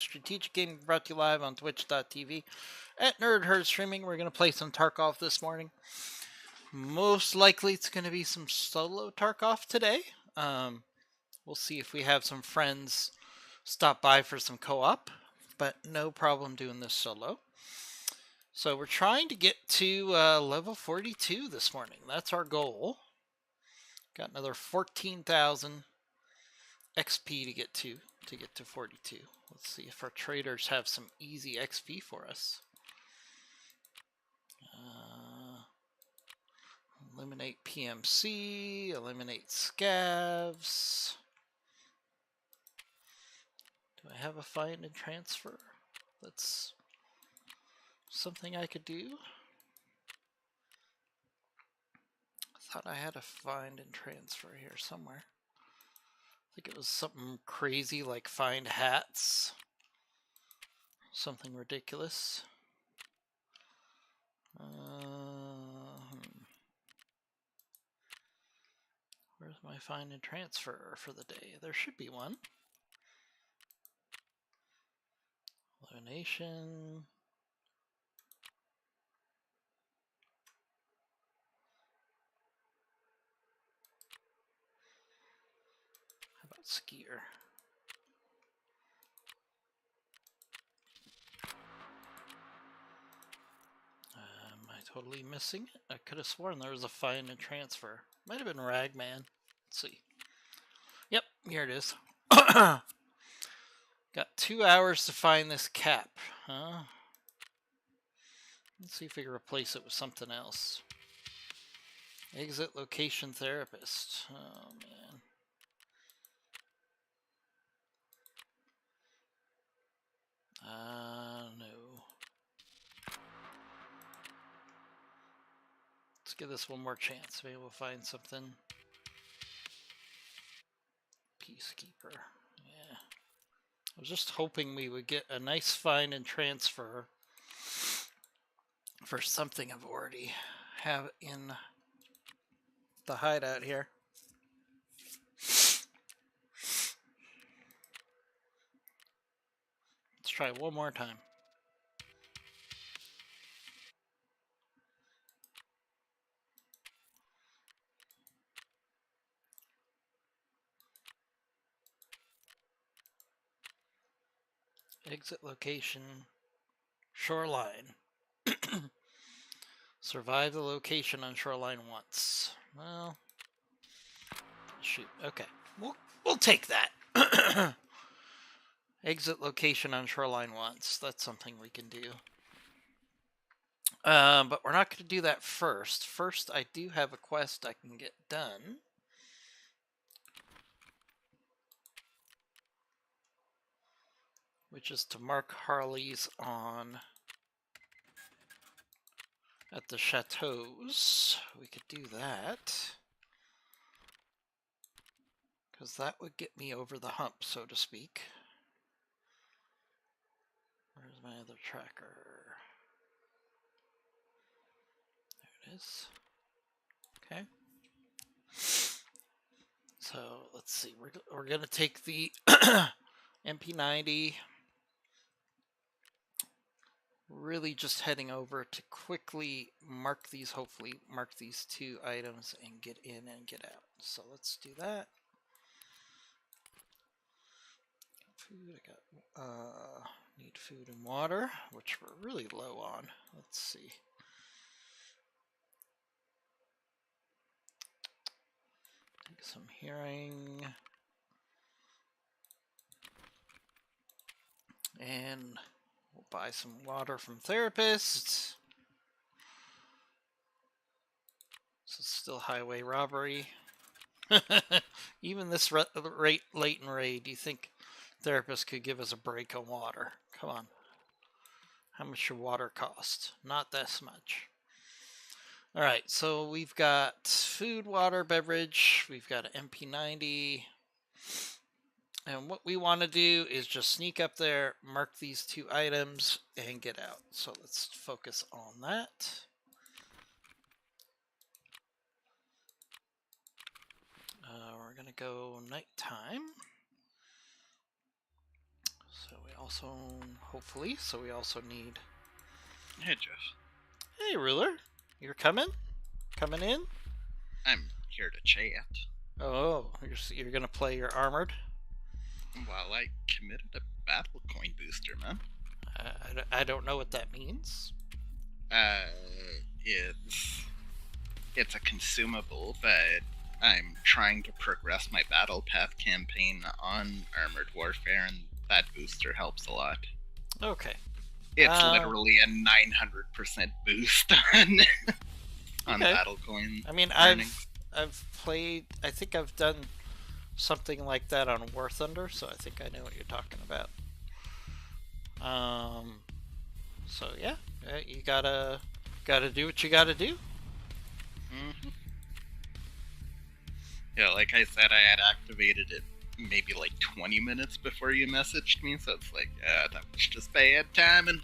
Strategic Gaming brought to you live on twitch.tv at Nerd Herd Streaming. We're going to play some Tarkov this morning. Most likely it's going to be some solo Tarkov today. We'll see if we have some friends stop by for some co-op, but no problem doing this solo. So we're trying to get to level 42 this morning. That's our goal. Got another 14,000 XP to get to 42. Let's see if our traders have some easy XP for us. Eliminate PMC, eliminate scavs. Do I have a find and transfer? That's something I could do. I thought I had a find and transfer here somewhere. I think it was something crazy like find hats. Something ridiculous. Where's my find and transfer for the day? There should be one. Elimination. How about skier? Am I totally missing it? I could have sworn there was a find and transfer. Might have been Ragman. Let's see. Yep, here it is. Got 2 hours to find this cap. Huh? Let's see if we can replace it with something else. Exit location therapist. Oh, man. No. Let's give this one more chance. Maybe we'll find something. Peacekeeper. Yeah. I was just hoping we would get a nice find and transfer for something I've already have in the hideout here. Let's try one more time. Exit location, shoreline. Survive the location on shoreline once. Well, shoot. Okay, we'll take that. Exit location on shoreline once. That's something we can do. But we're not going to do that first. First, I do have a quest I can get done. Which is to mark Harleys on at the chateaus. We could do that. Because that would get me over the hump, so to speak. Where's my other tracker? There it is. Okay. So let's see. We're going to take the MP90. Really just heading over to quickly mark these, hopefully mark these 2 items and get in and get out. So let's do that. Food, I got, need food and water, which we're really low on. Let's see. Take some hearing. And we'll buy some water from therapists. This is still highway robbery. Even this late in raid, do you think therapists could give us a break on water? Come on. How much should water cost? Not this much. Alright, so we've got food, water, beverage. We've got an MP90. And what we want to do is just sneak up there, mark these 2 items, and get out. So let's focus on that. We're going to go nighttime. So we also, hopefully, so we also need... Hey, Jeff. Hey, Ruler. You're coming? Coming in? I'm here to chat. Oh, you're gonna play your armored? Well, I committed a battle coin booster, man. I don't know what that means. It's a consumable, but I'm trying to progress my Battle Path campaign on Armored Warfare, and that booster helps a lot. Okay. It's literally a 900% boost on Okay. battle coin. I mean, earnings. I've played. I think I've done something like that on War Thunder, so I think I know what you're talking about. So yeah, you gotta do what you gotta do. Mm-hmm. Yeah, like I said, I had activated it maybe like 20 minutes before you messaged me, so it's like, that was just bad timing.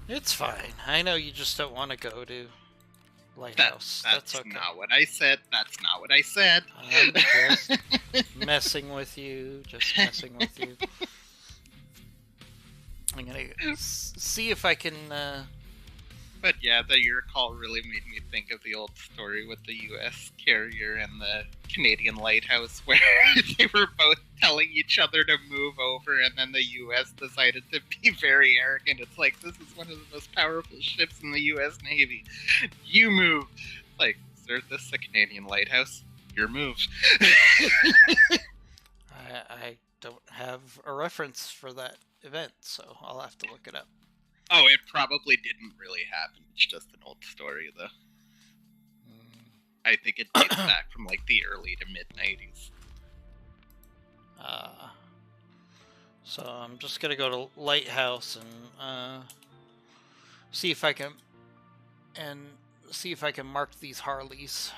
It's fine. I know you just don't want to go to Lighthouse. That's okay. not what I said. That's not what I said. I'm just messing with you. Just messing with you. I'm gonna see if I can. But yeah, your call really made me think of the old story with the U.S. carrier and the Canadian lighthouse, where they were both telling each other to move over, and then the U.S. decided to be very arrogant. It's like, this is one of the most powerful ships in the U.S. Navy. You move. Like, sir, this is a Canadian lighthouse. Your move. I don't have a reference for that event, so I'll have to look it up. Oh, it probably didn't really happen. It's just an old story, though. I think it dates back from like the early to mid 90s. So I'm just gonna go to Lighthouse and see if I can mark these Harleys.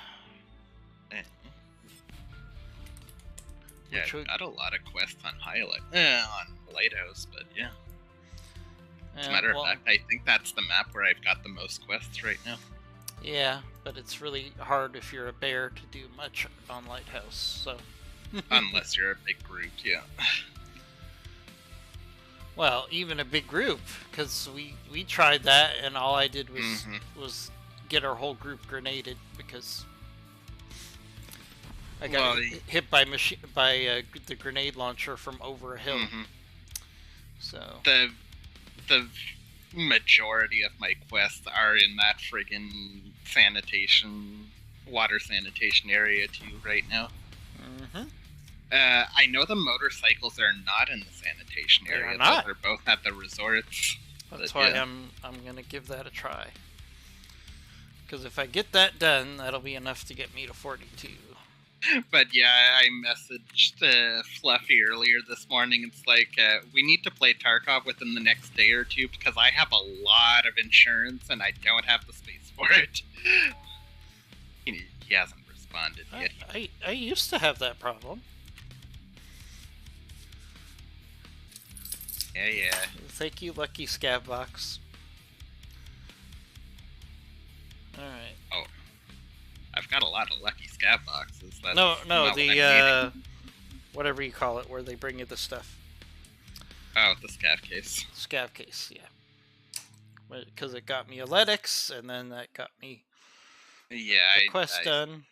Yeah, I got a lot of quests on on Lighthouse, but yeah. As a matter of fact, I think that's the map where I've got the most quests right now. Yeah, but it's really hard if you're a bear to do much on Lighthouse, so... Unless you're a big group, yeah. Well, even a big group, because we tried that, and all I did was get our whole group grenaded, because I got hit by the grenade launcher from over a hill. So... The majority of my quests are in that friggin' water sanitation area too right now. I know the motorcycles are not in the sanitation area. They're both at the resorts. That's why I'm gonna give that a try. Because if I get that done, that'll be enough to get me to 42. But yeah, I messaged Fluffy earlier this morning. It's like, we need to play Tarkov within the next day or two because I have a lot of insurance and I don't have the space for it. He hasn't responded yet. I used to have that problem. Yeah. Thank you, Lucky Scavbox. Alright. Oh. I've got a lot of Lucky Scav boxes. No, the whatever you call it, where they bring you the stuff. Oh, the Scav case. Scav case, yeah. Because it got me a Ledix, and then that got me the quest done.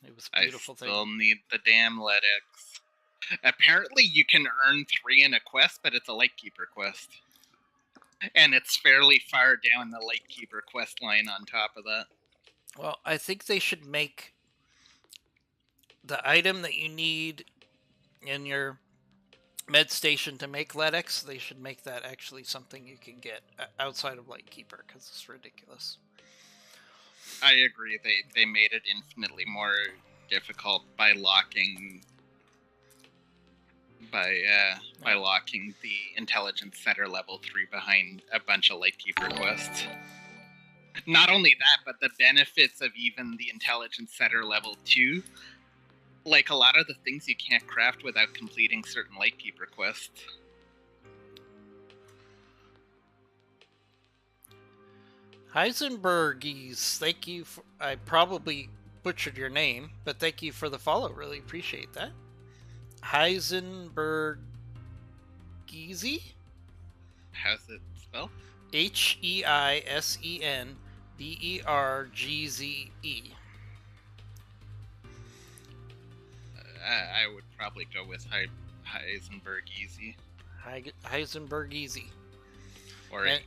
It was a beautiful thing. I still need the damn Ledix. Apparently, you can earn 3 in a quest, but it's a Lightkeeper quest. And it's fairly far down the Lightkeeper quest line on top of that. Well, I think they should make the item that you need in your med station to make Ledix, they should make that actually something you can get outside of Lightkeeper, because it's ridiculous. I agree. They made it infinitely more difficult by locking the Intelligence Center level 3 behind a bunch of Lightkeeper quests. Not only that, but the benefits of even the Intelligence Center level 2. Like, a lot of the things you can't craft without completing certain Lightkeeper quests. Heisenbergies, thank you for... I probably butchered your name, but thank you for the follow. Really appreciate that. Heisenbergies. Heisenbergese. How's it spelled? Heisenbergze. I would probably go with Heisenbergese Heisenbergese. or And-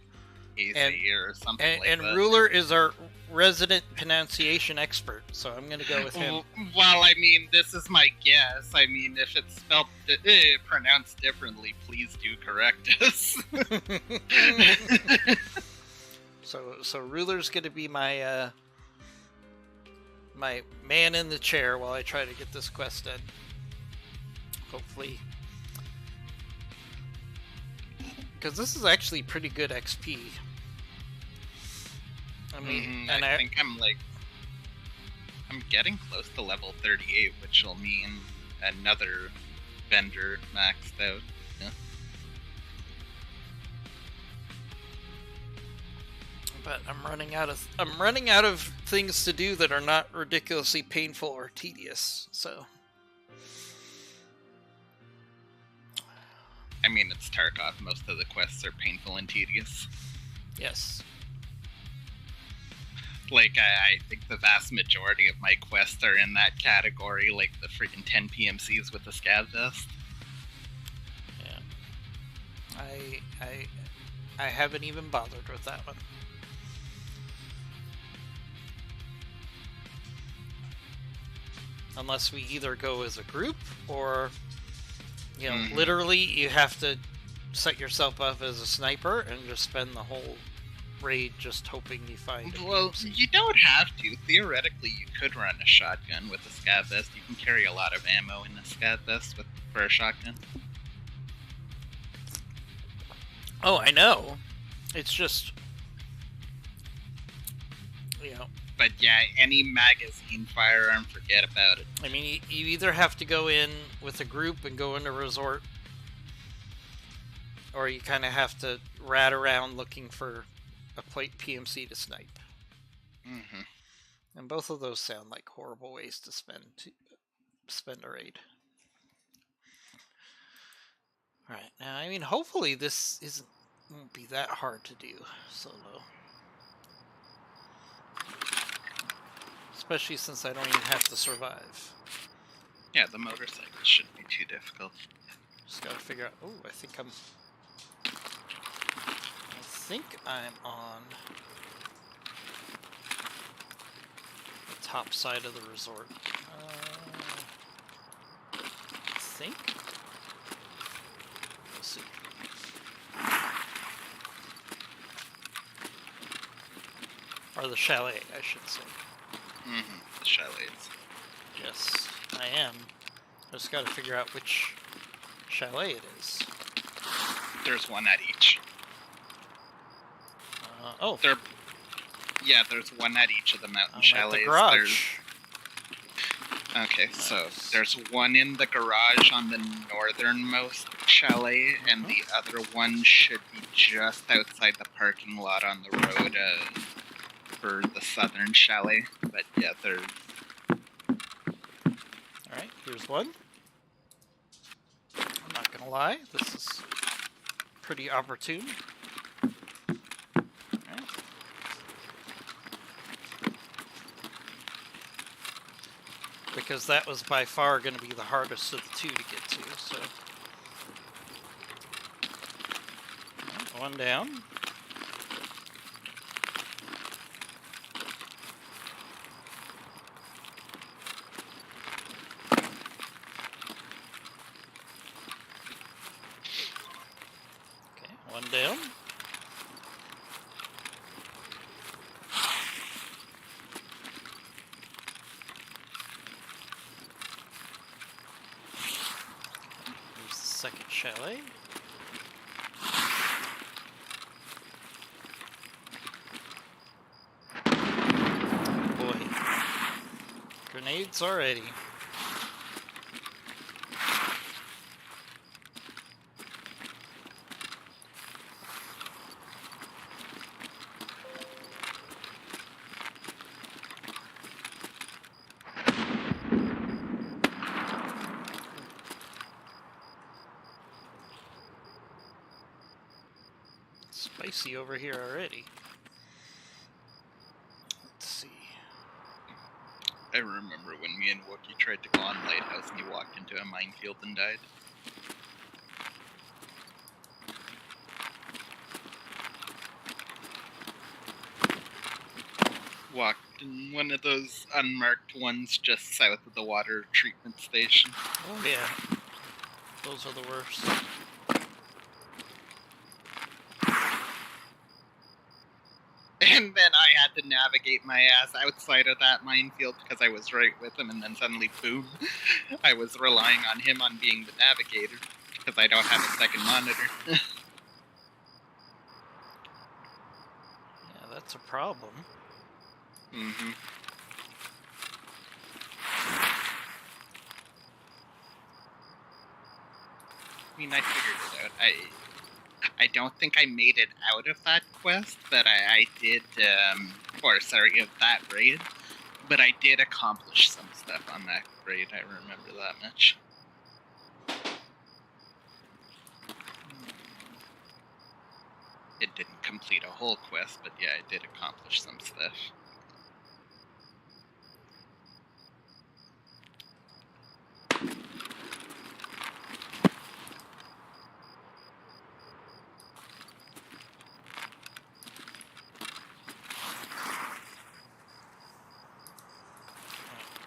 Easy or something like And that. Ruler is our resident pronunciation expert, so I'm going to go with him. Well, I mean, this is my guess. I mean, if it's spelled pronounced differently, please do correct us. So Ruler's going to be my my man in the chair while I try to get this quest done. Hopefully, because this is actually pretty good XP. I mean, and I think I'm getting close to level 38, which will mean another vendor maxed out. Yeah. But I'm running out of things to do that are not ridiculously painful or tedious. So I mean, it's Tarkov. Most of the quests are painful and tedious. yes. Like, I think the vast majority of my quests are in that category, like the freaking 10 PMCs with the scav vest. Yeah. I haven't even bothered with that one. Unless we either go as a group or, you know, literally you have to set yourself up as a sniper and just spend the whole raid just hoping you find a Well, PMC. you don't have to. Theoretically, you could run a shotgun with a scav vest. You can carry a lot of ammo in a scav vest for a shotgun. Oh, I know. It's just, you know, But yeah, any magazine firearm, forget about it. I mean, you either have to go in with a group and go into resort, or you kind of have to rat around looking for a plate PMC to snipe. Mm-hmm. And both of those sound like horrible ways to spend a raid. Alright, now, I mean, hopefully this won't be that hard to do solo. Especially since I don't even have to survive. Yeah, the motorcycle shouldn't be too difficult. Just gotta figure out... Oh, I think I'm on the top side of the resort. I think. Let's see. Or the chalet, I should say. Mm-hmm. The chalets. Yes, I am. I just gotta figure out which chalet it is. There's one at each. Oh, There's one at each of the mountain I'm chalets. at the garage. Okay, so Nice. there's one in the garage on the northernmost chalet, and the other one should be just outside the parking lot on the road for the southern chalet. But yeah, they're... Alright, here's one. I'm not gonna lie, this is pretty opportune. Alright. Because that was by far going to be the hardest of the two to get to, so... Alright, one down. Okay, one down. Here's the second chalet. Boy. Grenades already. Spicy over here already. Let's see. I remember when me and Wookie tried to go on Lighthouse and he walked into a minefield and died. Walked in one of those unmarked ones just south of the water treatment station. Oh yeah. Those are the worst. And then I had to navigate my ass outside of that minefield because I was right with him, and then suddenly, boom, I was relying on him on being the navigator because I don't have a second monitor. Yeah, that's a problem. Mm-hmm. I mean, I figured it out. I don't think I made it out of that quest, but I did, of that raid, but I did accomplish some stuff on that raid, I remember that much. It didn't complete a whole quest, but yeah, I did accomplish some stuff.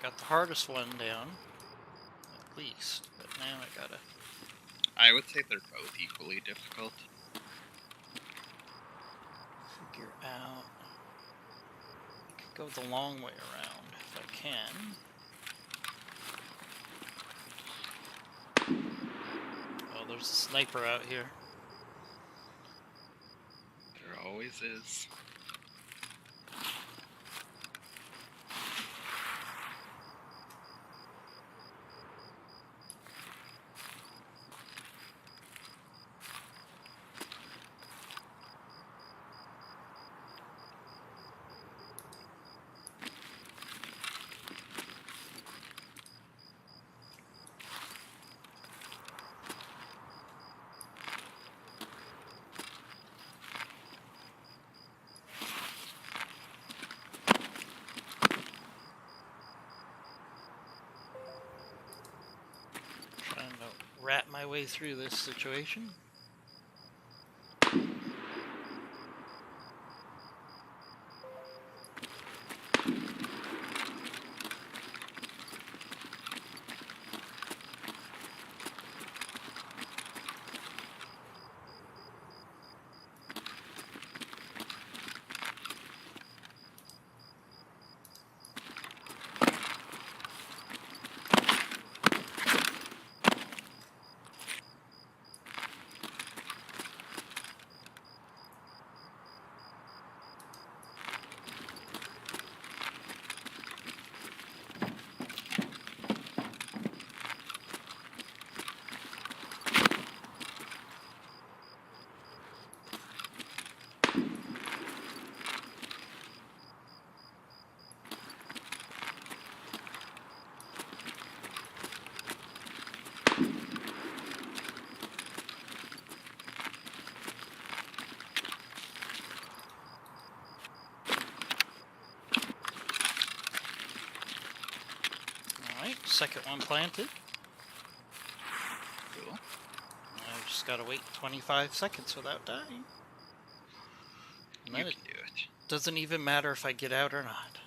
Got the hardest one down, at least, but now I gotta... I would say they're both equally difficult. figure out... I could go the long way around, if I can. Oh, there's a sniper out here. There always is. Trying to rat my way through this situation. Alright, second one planted. Cool. I just gotta wait 25 seconds without dying. And You then can do it. doesn't even matter if I get out or not.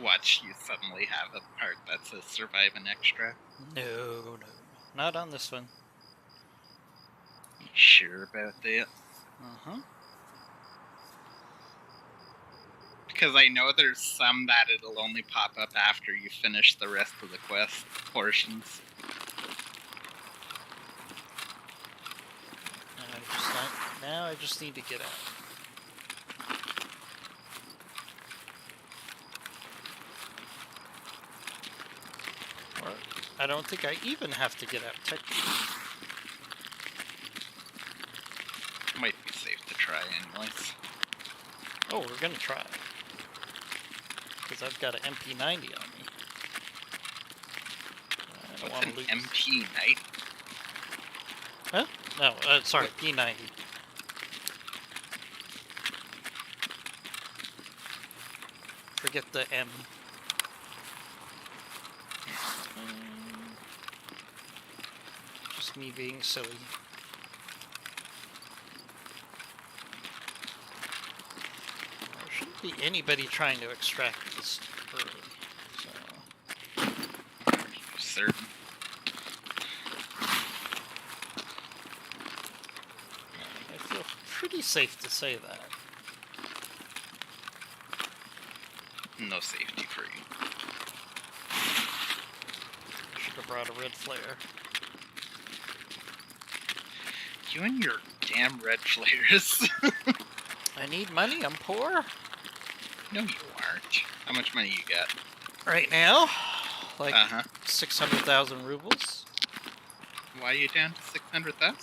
Watch, you suddenly have a part that says survive an extra. No, not on this one. You sure about that? Uh-huh. Because I know there's some that it'll only pop up after you finish the rest of the quest portions. And now I just need to get out. Or I don't think I even have to get out technically. Might be safe to try anyways. Oh, we're gonna try. Because I've got an MP90 on me. I don't want What's to an lose. MP90? Huh? No, sorry, P90. Forget the M. Just me being silly. There shouldn't be anybody trying to extract this early. So. Certain. I feel pretty safe to say that. No safety for you. Should have brought a red flare. You and your damn red flares. I need money, I'm poor. No, you aren't. How much money you got? Right now, like 600,000 rubles. Why are you down to 600,000?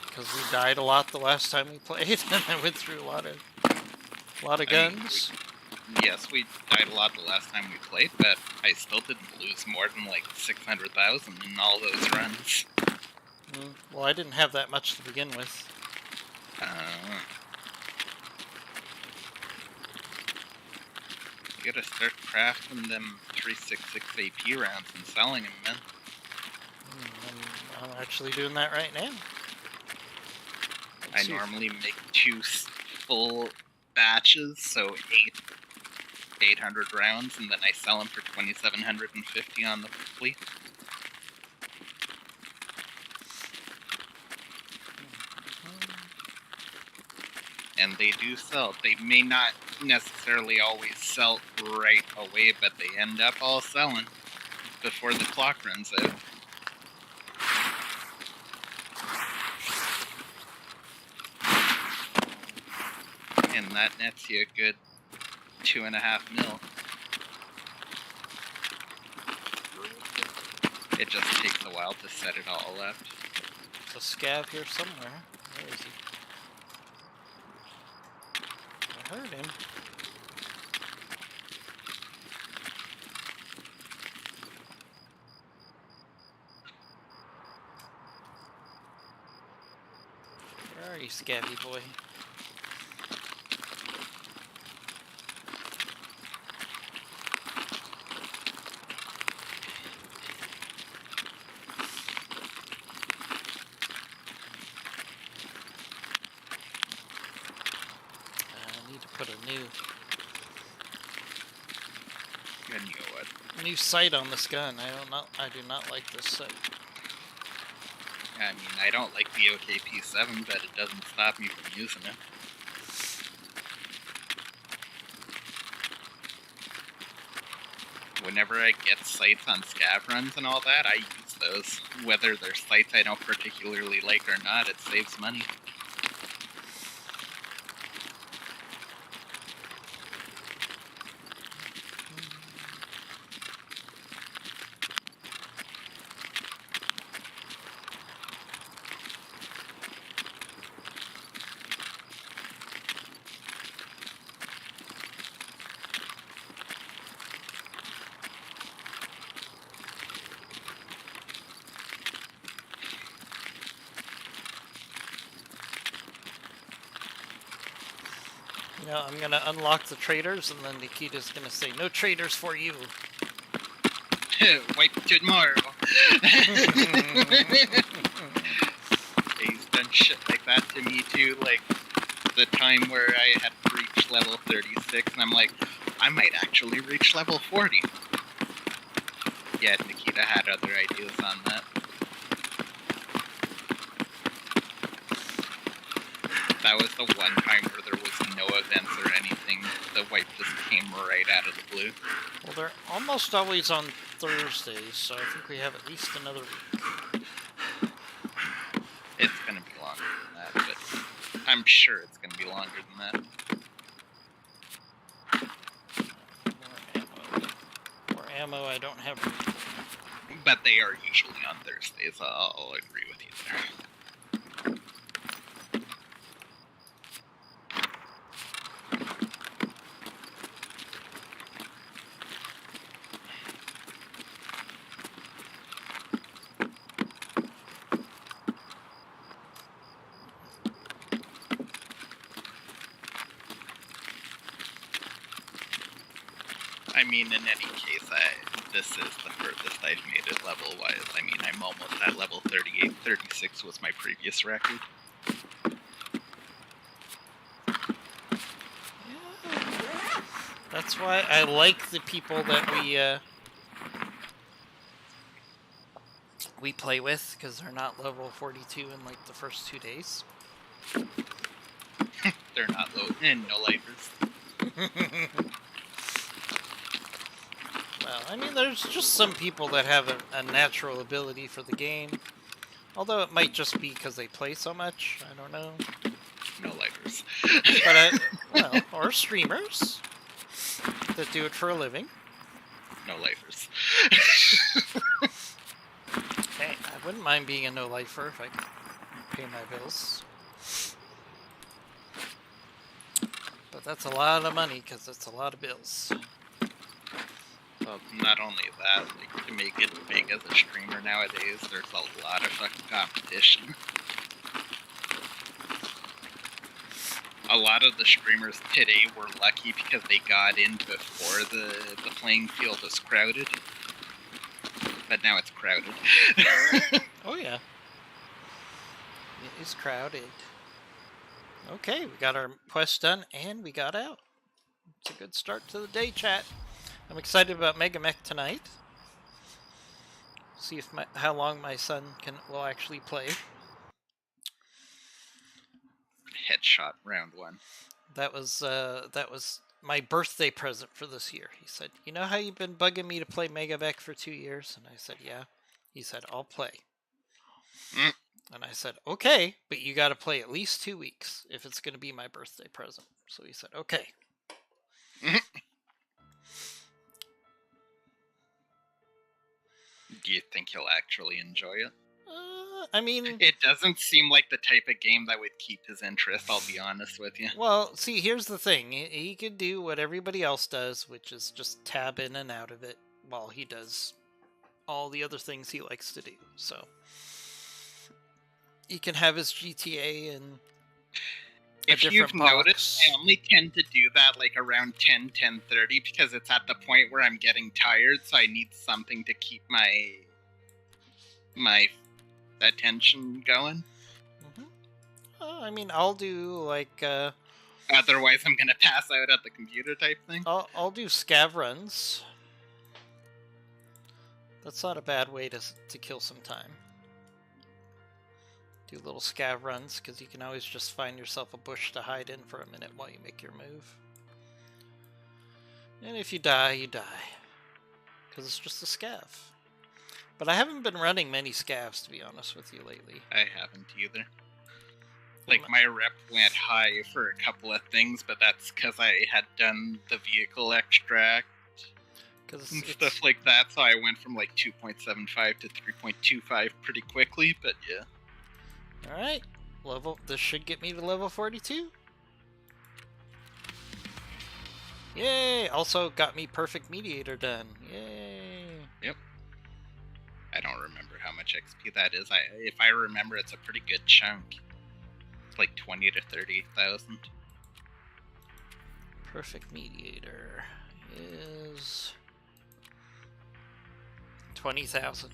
Because we died a lot the last time we played, and I went through a lot of guns. Yes, we died a lot the last time we played, but I still didn't lose more than like 600,000 in all those runs. Well, I didn't have that much to begin with. You gotta start crafting them 366 AP rounds and selling them, man. I'm actually doing that right now. I normally make 2 full batches, so 800 rounds, and then I sell them for 2,750 on the fleet. And they do sell. They may not necessarily always sell right away, but they end up all selling before the clock runs out. And that nets you a good 2.5 mil. It just takes a while to set it all up. There's a scav here somewhere. Where is he? I heard him. Where are you, scabby boy? New sight on this gun. I do not like this sight. I mean, I don't like the OKP7, but it doesn't stop me from using it. Whenever I get sights on scav runs and all that, I use those. Whether they're sights I don't particularly like or not, it saves money. Yeah, I'm gonna unlock the traders, and then Nikita's gonna say, "No traders for you." Wipe tomorrow. He's done shit like that to me too, like the time where I had reached level 36, and I'm like, I might actually reach level 40. Yeah, Nikita had other ideas on that. That was the one time where there was no events or anything. The wipe just came right out of the blue. Well, they're almost always on Thursdays, so I think we have at least another week. It's gonna be longer than that, but I'm sure it's gonna be longer than that. More ammo I don't have. But they are usually on Thursdays, I'll agree with you there. mean, in any case, this is the furthest I've made it level-wise. I mean, I'm almost at level 38. 36 was my previous record. Yeah. That's why I like the people that we play with, because they're not level 42 in like the first 2 days. They're not low and no lifers. Well, I mean, there's just some people that have a natural ability for the game. Although it might just be because they play so much. I don't know. No lifers. But, well, or streamers that do it for a living. No lifers. Hey, I wouldn't mind being a no-lifer if I could pay my bills. But that's a lot of money, because it's a lot of bills. Well, not only that, like, to make it big as a streamer nowadays, there's a lot of fucking competition. A lot of the streamers today were lucky because they got in before the playing field was crowded. But now it's crowded. Oh, yeah. It is crowded. Okay, we got our quest done, and we got out. It's a good start to the day, chat. I'm excited about Megamech tonight. See if how long my son will actually play. Headshot round 1. That was my birthday present for this year. He said, "You know how you've been bugging me to play Megamech for 2 years?" And I said, "Yeah." He said, "I'll play." And I said, "Okay, but you got to play at least 2 weeks if it's going to be my birthday present." So he said, "Okay." Do you think he'll actually enjoy it? I mean... It doesn't seem like the type of game that would keep his interest, I'll be honest with you. Well, see, here's the thing. He could do what everybody else does, which is just tab in and out of it while he does all the other things he likes to do. So he can have his GTA and if you've noticed, I only tend to do that like around 10:30 because it's at the point where I'm getting tired, so I need something to keep my attention going. I mean, I'll do like otherwise I'm gonna pass out at the computer type thing. I'll do scav runs. That's not a bad way to kill some time. Do little scav runs, because you can always just find yourself a bush to hide in for a minute while you make your move. And if you die, you die. Because it's just a scav. But I haven't been running many scavs, to be honest with you, lately. I haven't either. Like, my rep went high for a couple of things, but that's because I had done the vehicle extract and stuff like that, so I went from like 2.75 to 3.25 pretty quickly, but yeah. Alright, this should get me to level 42. Yay! Also got me Perfect Mediator done. Yay! Yep. I don't remember how much XP that is. If I remember, it's a pretty good chunk. It's like 20 to 30,000. Perfect Mediator is 20,000.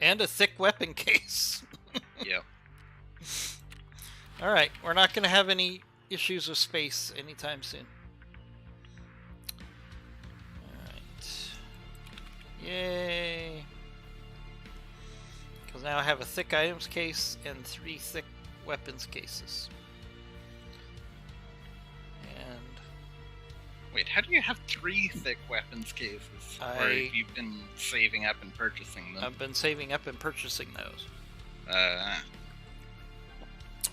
And a thick weapon case. Yep. Alright, we're not going to have any issues with space anytime soon. Alright. Yay! Because now I have a thick items case and 3 thick weapons cases. And... Wait, how do you have 3 thick weapons cases? Or have you been saving up and purchasing them? I've been saving up and purchasing those.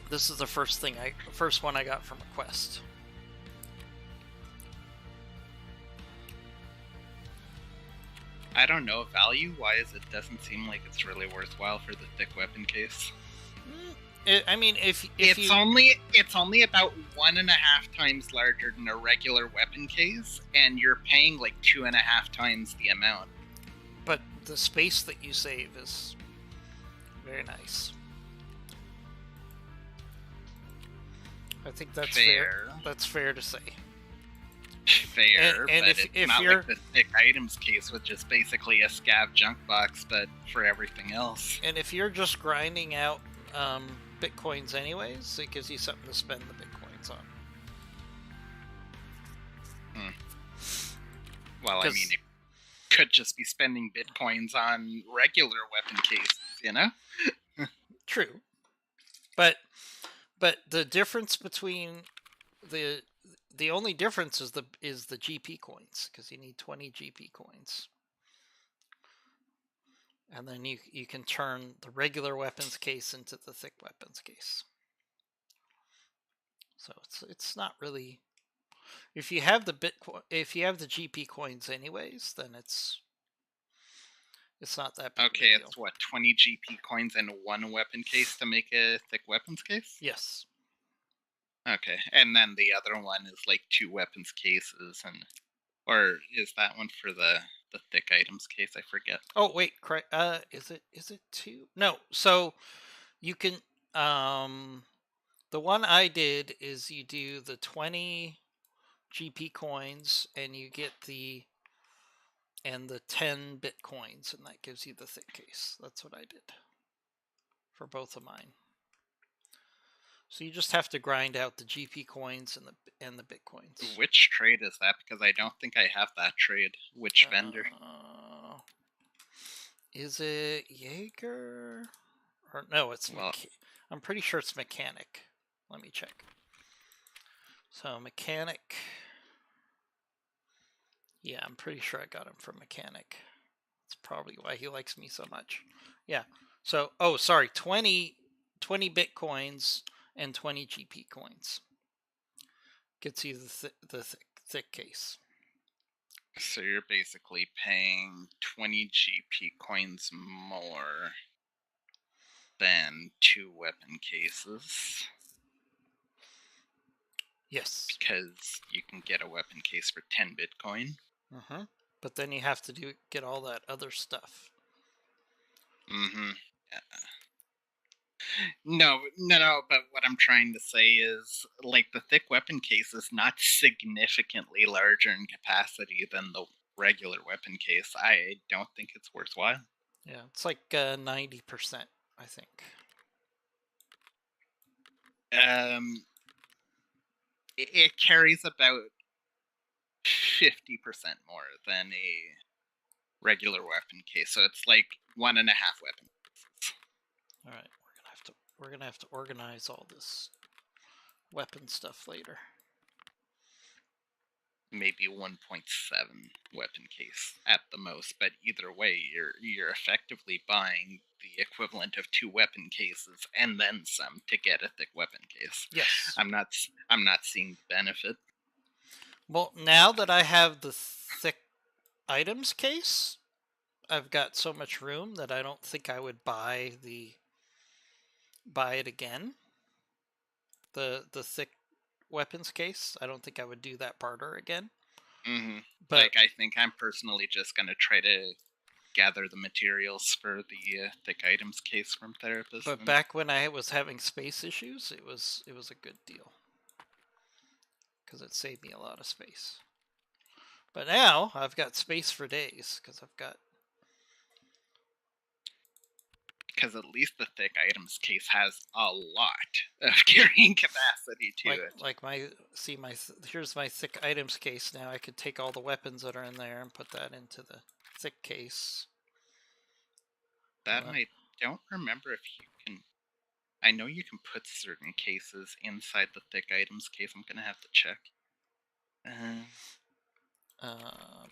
This is the first one I got from a quest. I don't know, value-wise, it doesn't seem like it's really worthwhile for the thick weapon case. I mean, if it's only about 1.5 times larger than a regular weapon case, and you're paying like 2.5 times the amount. But the space that you save is very nice. I think that's fair. That's fair to say. fair, and but if it's not you're like the thick items case, which is basically a scav junk box, but for everything else. and if you're just grinding out bitcoins anyways, it gives you something to spend the bitcoins on. Well, I mean, it could just be spending bitcoins on regular weapon cases, you know? True, but the difference between the only difference is the GP coins, because you need 20 GP coins, and then you can turn the regular weapons case into the thick weapons case. So it's not really, if you have the GP coins anyways, then it's not that big. Okay, it's what, 20 GP coins and one weapon case to make a thick weapons case? Yes. Okay, and then the other one is like 2 weapons cases, and or is that one for the thick items case? I forget. Oh wait, is it 2? No, so you can the one I did is you do the 20 GP coins and you get the 10 bitcoins, and that gives you the thick case. That's what I did for both of mine. So you just have to grind out the GP coins and the bitcoins. Which trade is that? Because I don't think I have that trade. Which vendor? Is it Jaeger? Or no, it's I'm pretty sure it's Mechanic. Let me check. So Mechanic. Yeah, I'm pretty sure I got him from Mechanic. That's probably why he likes me so much. Yeah. So, 20 bitcoins and 20 GP coins gets you the thick case. So you're basically paying 20 GP coins more than 2 weapon cases. Yes. Because you can get a weapon case for 10 Bitcoin. Mm-hmm. But then you have to get all that other stuff. Mm-hmm. Yeah. No, but what I'm trying to say is, like, the thick weapon case is not significantly larger in capacity than the regular weapon case. I don't think it's worthwhile. Yeah, it's like 90%, I think. It carries about 50% more than a regular weapon case, so it's like 1.5 weapon cases. All right, we're gonna have to organize all this weapon stuff later. Maybe 1.7 weapon case at the most, but either way, you're effectively buying the equivalent of 2 weapon cases and then some to get a thick weapon case. Yes. I'm not seeing the benefit. Well, now that I have the thick items case, I've got so much room that I don't think I would buy it again. The thick weapons case, I don't think I would do that barter again. Mm-hmm. But I think I'm personally just gonna try to gather the materials for the thick items case from Therapist. But back when I was having space issues, it was a good deal because it saved me a lot of space. But now I've got space for days because at least the thick items case has a lot of carrying capacity to it. Like here's my thick items case now. I could take all the weapons that are in there and put that into the thick case. That I don't remember if you can. I know you can put certain cases inside the thick items case. I'm gonna have to check.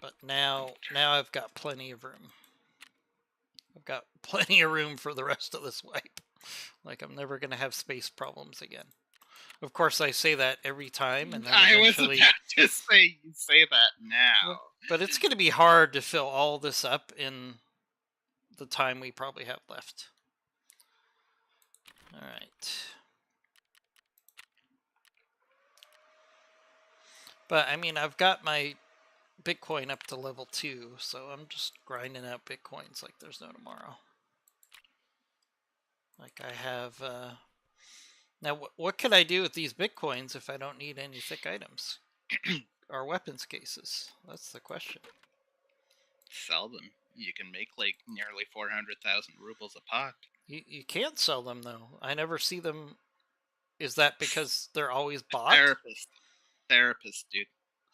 But now I've got plenty of room. I've got plenty of room for the rest of this wipe. Like, I'm never going to have space problems again. Of course, I say that every time, and then I was about to say, you say that now. But it's going to be hard to fill all this up in the time we probably have left. All right. But, I mean, I've got my Bitcoin up to level 2, so I'm just grinding out Bitcoins like there's no tomorrow. Like I have... Now, what can I do with these Bitcoins if I don't need any thick items? our weapons cases? That's the question. Sell them. You can make like nearly 400,000 rubles a pop. You can't sell them though. I never see them. Is that because they're always bought? Therapist, dude.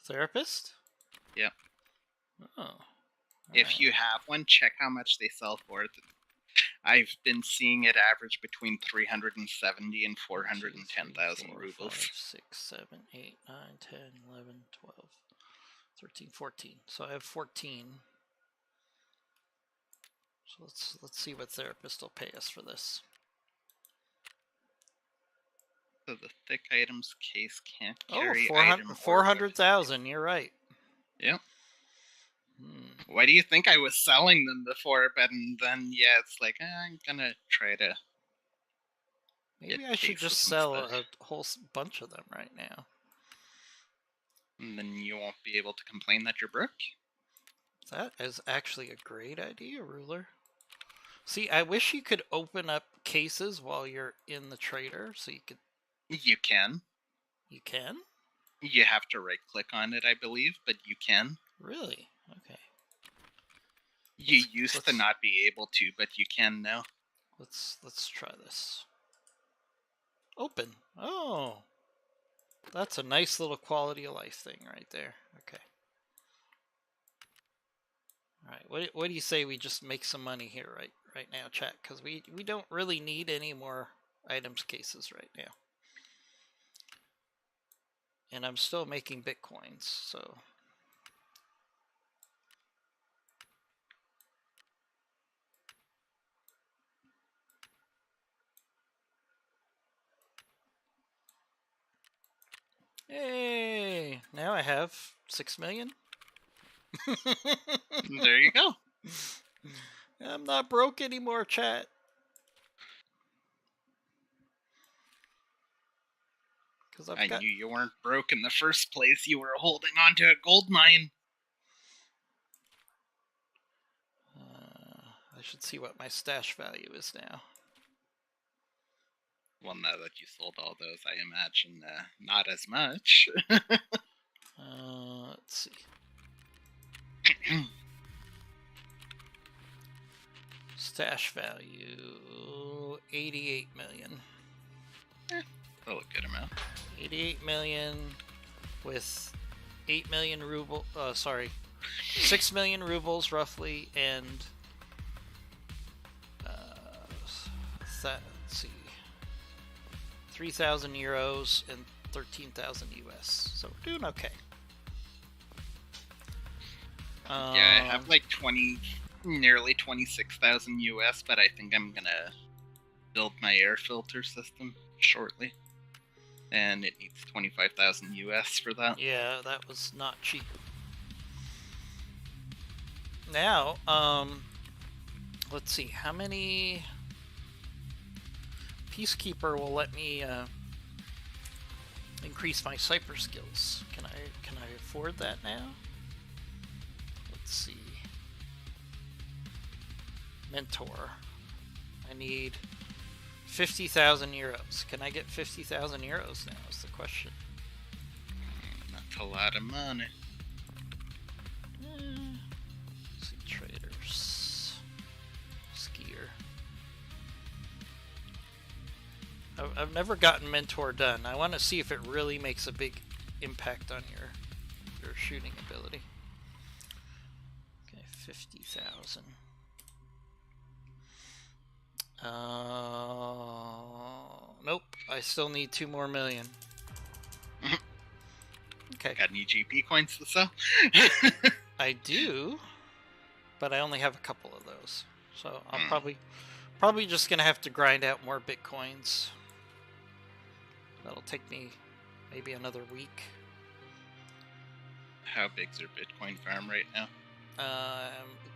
Therapist? Yep. Oh. If you have one, check how much they sell for it. I've been seeing it average between 370 and 410,000 rubles. 5, 6, 7, 8, 9, 10, 11, 12, 13, 14. So I have 14. So let's see what therapist will pay us for this. So the thick items case can't Oh, carry 400,000. You're right. Yep. Why do you think I was selling them before? But then, yeah, it's like, I'm gonna try to... Maybe I should just sell a whole bunch of them right now. And then you won't be able to complain that you're broke. That is actually a great idea, Ruler. See, I wish you could open up cases while you're in the trader, so you could... You can. You can? You have to right-click on it, I believe, but you can. Really? Okay. You used to not be able to, but you can now. Let's try this. Open. Oh. That's a nice little quality of life thing right there. Okay. Alright, what do you say we just make some money here right now, chat? Because we don't really need any more items cases right now. And I'm still making bitcoins, so... Hey! Now I have 6 million. There you go. I'm not broke anymore, chat. I knew you weren't broke in the first place. You were holding on to a gold mine. I should see what my stash value is now. Well, now that you sold all those, I imagine not as much. Let's see. Stash value 88 million. Still a good amount. 88 million with 8 million ruble. 6 million rubles roughly, and let's see, 3,000 euros and 13,000 US. So we're doing okay. Yeah, I have like nearly 26,000 US, but I think I'm gonna build my air filter system shortly. And it needs 25,000 US for that. Yeah, that was not cheap. Now, let's see, how many... Peacekeeper will let me increase my Cypher skills. Can I afford that now? Let's see. Mentor. I need 50,000 euros. Can I get 50,000 euros now is the question. That's a lot of money. Let's see, traders. Skier. I've never gotten Mentor done. I want to see if it really makes a big impact on your shooting ability. Okay, 50,000. Nope. I still need 2 more million. Okay. Got any GP coins to sell? I do, but I only have a couple of those. So I'm probably just gonna have to grind out more bitcoins. That'll take me maybe another week. How big's your Bitcoin farm right now?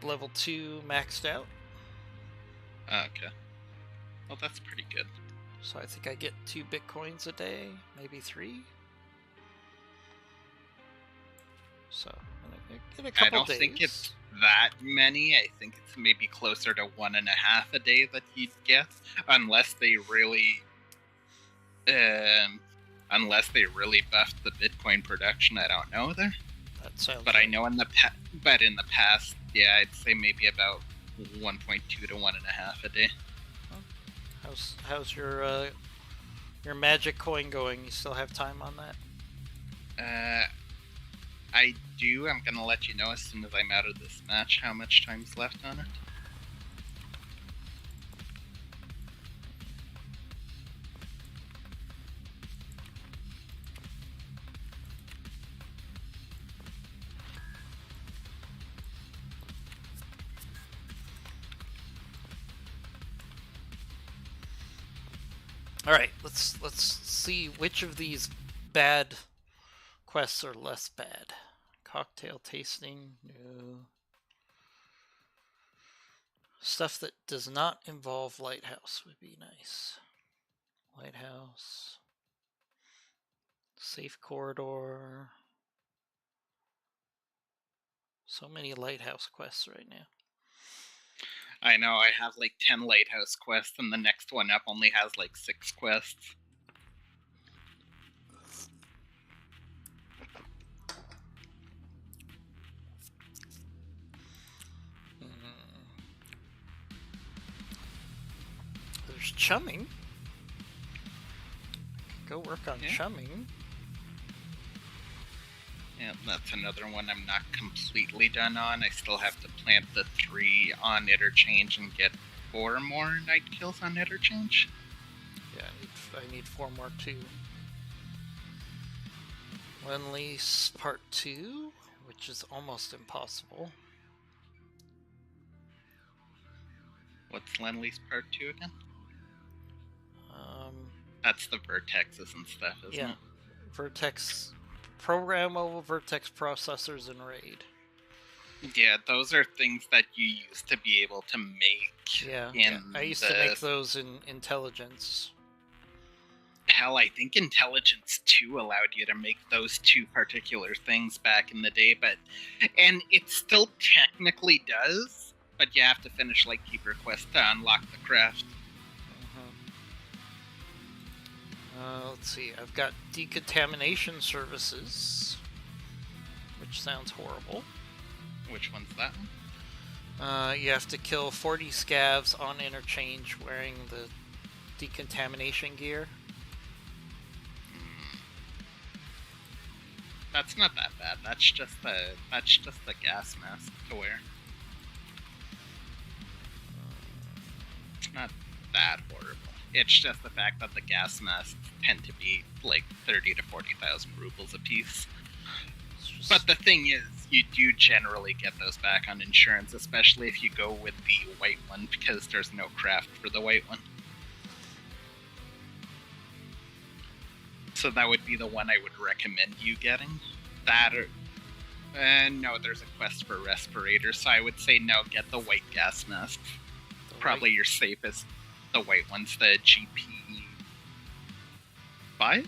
Level 2 maxed out. Okay. Well, that's pretty good. So I think I get 2 bitcoins a day, maybe 3. So in a couple I don't days. think it's that many. I think it's maybe closer to 1.5 a day that you'd get, unless they really unless they really buffed the Bitcoin production, I don't know there. That sounds. But I know in the past, yeah, I'd say maybe about 1.2 to 1.5 a day. How's your magic coin going? You still have time on that? I do. I'm gonna let you know as soon as I'm out of this match how much time's left on it. All right, let's see which of these bad quests are less bad. Cocktail tasting, no. Stuff that does not involve lighthouse would be nice. Lighthouse, safe corridor. So many lighthouse quests right now. I know, I have like 10 lighthouse quests, and the next one up only has like 6 quests. There's chumming. Go work on chumming. Yeah, that's another one I'm not completely done on. I still have to plant the 3 on interchange and get 4 more night kills on interchange. Yeah, I need 4 more too. Lend-Lease Part 2, which is almost impossible. What's Lend-Lease Part 2 again? That's the vertexes and stuff, isn't it? Vertex, programmable vertex processors in RAID. Yeah, those are things that you used to be able to make. Yeah, I used to make those in Intelligence. Hell, I think Intelligence 2 allowed you to make those 2 particular things back in the day, and it still technically does, but you have to finish Lightkeeper Quest to unlock the craft. Let's see, I've got decontamination services, which sounds horrible. Which one's that one? You have to kill 40 scavs on interchange wearing the decontamination gear. That's not that bad. That's just the gas mask to wear. It's not that horrible. It's just the fact that the gas masks tend to be like 30 to 40,000 rubles a piece. But the thing is, you do generally get those back on insurance, especially if you go with the white one, because there's no craft for the white one. So that would be the one I would recommend you getting. That or... no, there's a quest for respirators, so I would say no, get the white gas mask. Probably your safest. The white one's the GP5?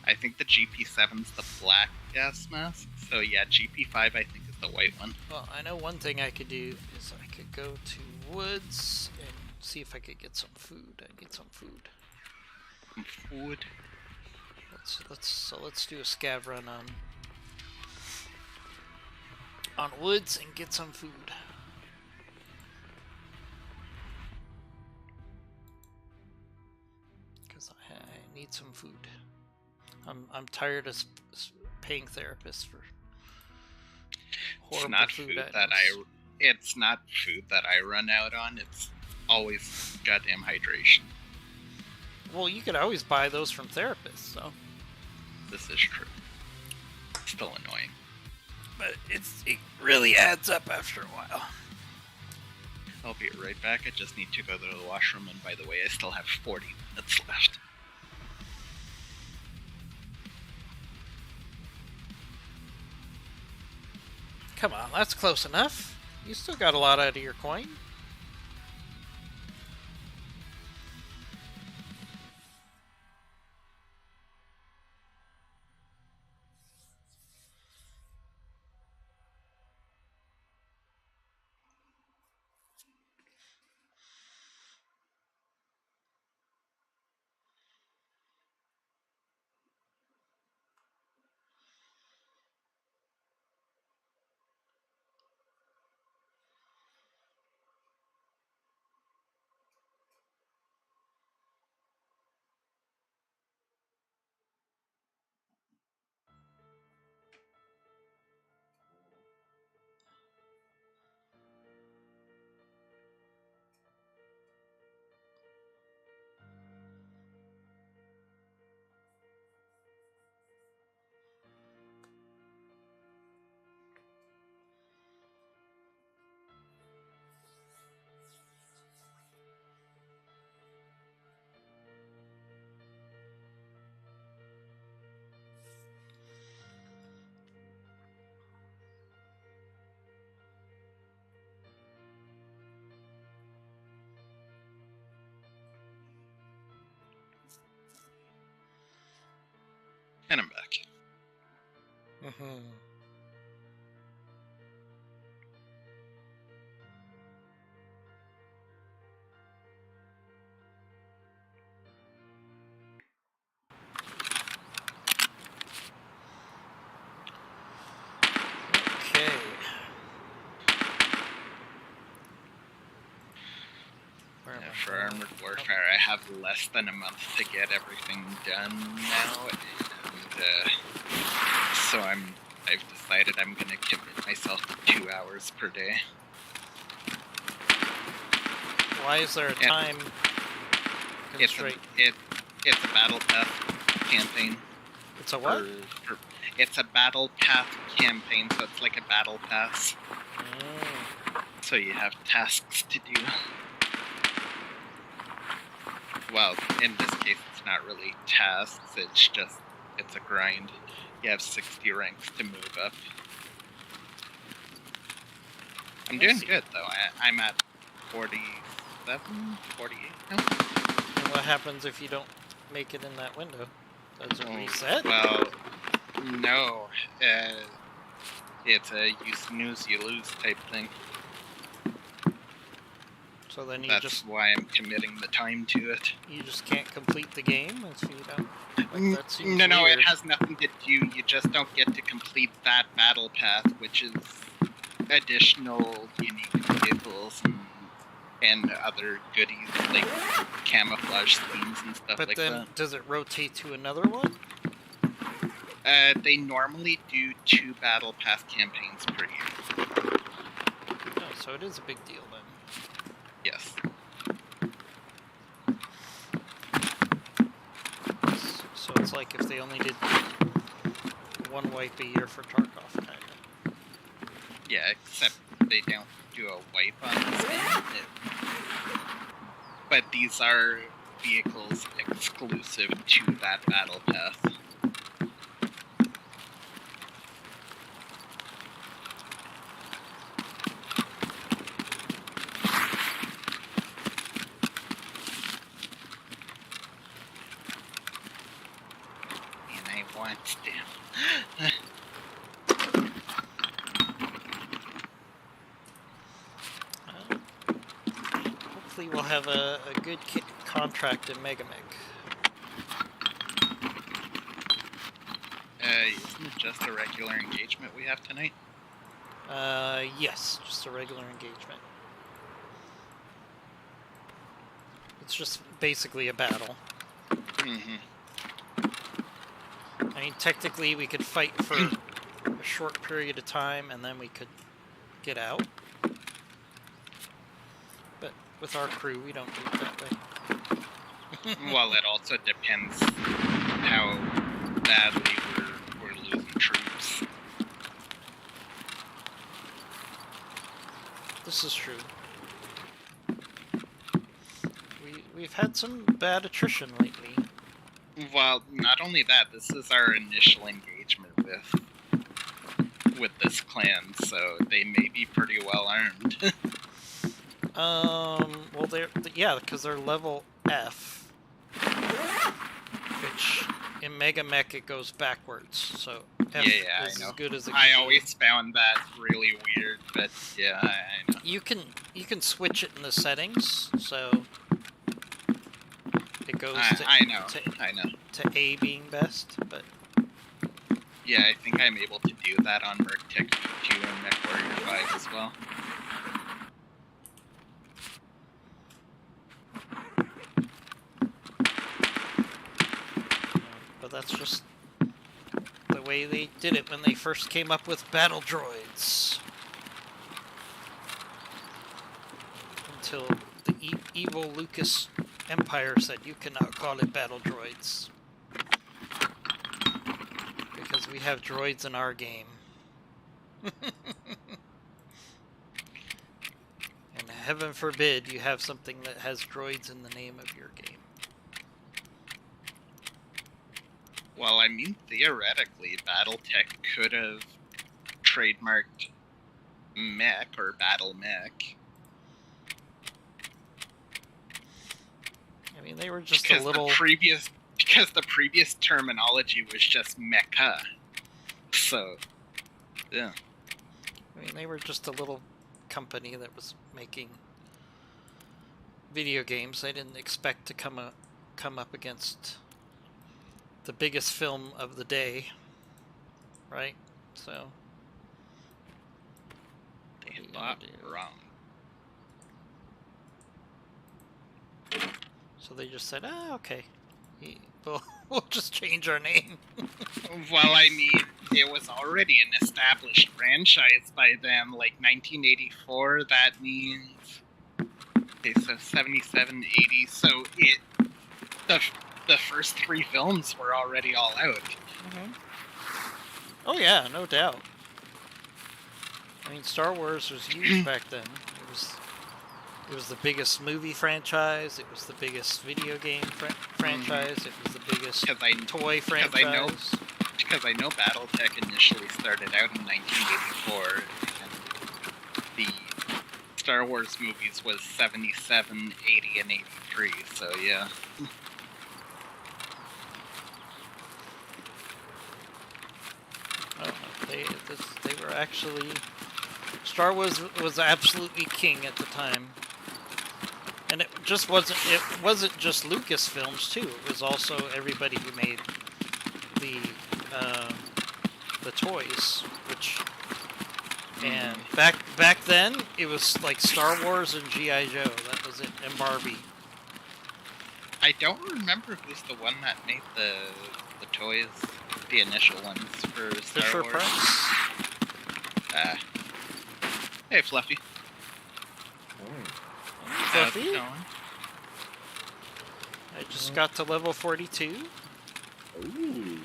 I think the GP7's the black gas mask. So yeah, GP5 I think is the white one. Well, I know one thing I could do is I could go to woods and see if I could get some food. I need some food. Some food? Let's do a scav run on woods and get some food. Because I need some food. I'm tired of paying therapists for horrible food items. It's not food that I run out on. It's always goddamn hydration. Well, you could always buy those from therapists, so. This is true. Still annoying. But it really adds up after a while. I'll be right back. I just need to go to the washroom, and by the way, I still have 40 minutes left. Come on, that's close enough. You still got a lot out of your coin. And I'm back. Mm-hmm. Okay. Where am I For going? Armored Warfare, I have less than a month to get everything done now, and so I've decided I'm gonna commit myself to 2 hours per day. Why is there a time It's constraint? It's a battle pass campaign. It's a what? It's a battle pass campaign, so it's like a battle pass. So you have tasks to do. Well, in this case, it's not really tasks, it's a grind. You have 60 ranks to move up. I'm doing good, though. I'm at 47, 48 now. And what happens if you don't make it in that window? Does it reset? Well, no. It's a you snooze, you lose type thing. So then That's why I'm committing the time to it. You just can't complete the game if you don't. That seems No, weird. it has nothing to do. You just don't get to complete that battle path, which is additional unique vehicles and other goodies like camouflage schemes and stuff But like then, that. does it rotate to another one? They normally do 2 battle pass campaigns per year. Oh, so it is a big deal then. Yes. So it's like if they only did one wipe a year for Tarkov, kind of. Yeah, except they don't do a wipe on this game. But these are vehicles exclusive to that battle path. And I want them. Hopefully we'll have a good contract in Megamec. Isn't it just a regular engagement we have tonight? Yes, just a regular engagement. It's just basically a battle. Mm-hmm. I mean, technically we could fight for a short period of time and then we could get out. But with our crew, we don't do it that way. Well, it also depends how badly we're losing troops. This is true. We've had some bad attrition lately. Well, not only that, this is our initial engagement with this clan, so they may be pretty well armed. Well, yeah, because they're level F, which in Megamech it goes backwards. So F is as good as it can I be. always found that really weird, but yeah, I know. You can switch it in the settings, so it goes I know. to A being best, but yeah, I think I'm able to do that on MercTech 2 and MechWarrior 5 as well. But that's just the way they did it when they first came up with battle droids. Until the evil Lucas Empire said you cannot call it battle droids. Because we have droids in our game. And heaven forbid you have something that has droids in the name of your game. Well, I mean, theoretically, BattleTech could have trademarked mech or battle mech. I mean, they were just because a little... Because because the previous terminology was just mecha. So, yeah. I mean, they were just a little company that was making video games. They didn't expect to come up against the biggest film of the day, right? So They thought wrong. So they just said, okay, we'll just change our name. Well, I mean, it was already an established franchise by then, like 1984, that means... Okay, so 77, 80, so the first 3 films were already all out. Mm-hmm. Oh yeah, no doubt. I mean, Star Wars was huge back then. It was the biggest movie franchise. It was the biggest video game franchise. It was the biggest toy franchise. Because I know BattleTech initially started out in 1984, and the Star Wars movies was 77, 80, and 83, so yeah. They were actually... Star Wars was absolutely king at the time. And it wasn't just Lucasfilms too. It was also everybody who made the toys, which... And back then, it was like Star Wars and G.I. Joe. That was it, and Barbie. I don't remember who's the one that made the toys, the initial ones for Star Fisher Wars. Price. Hey, Fluffy. Fluffy? I just got to level 42. Ooh.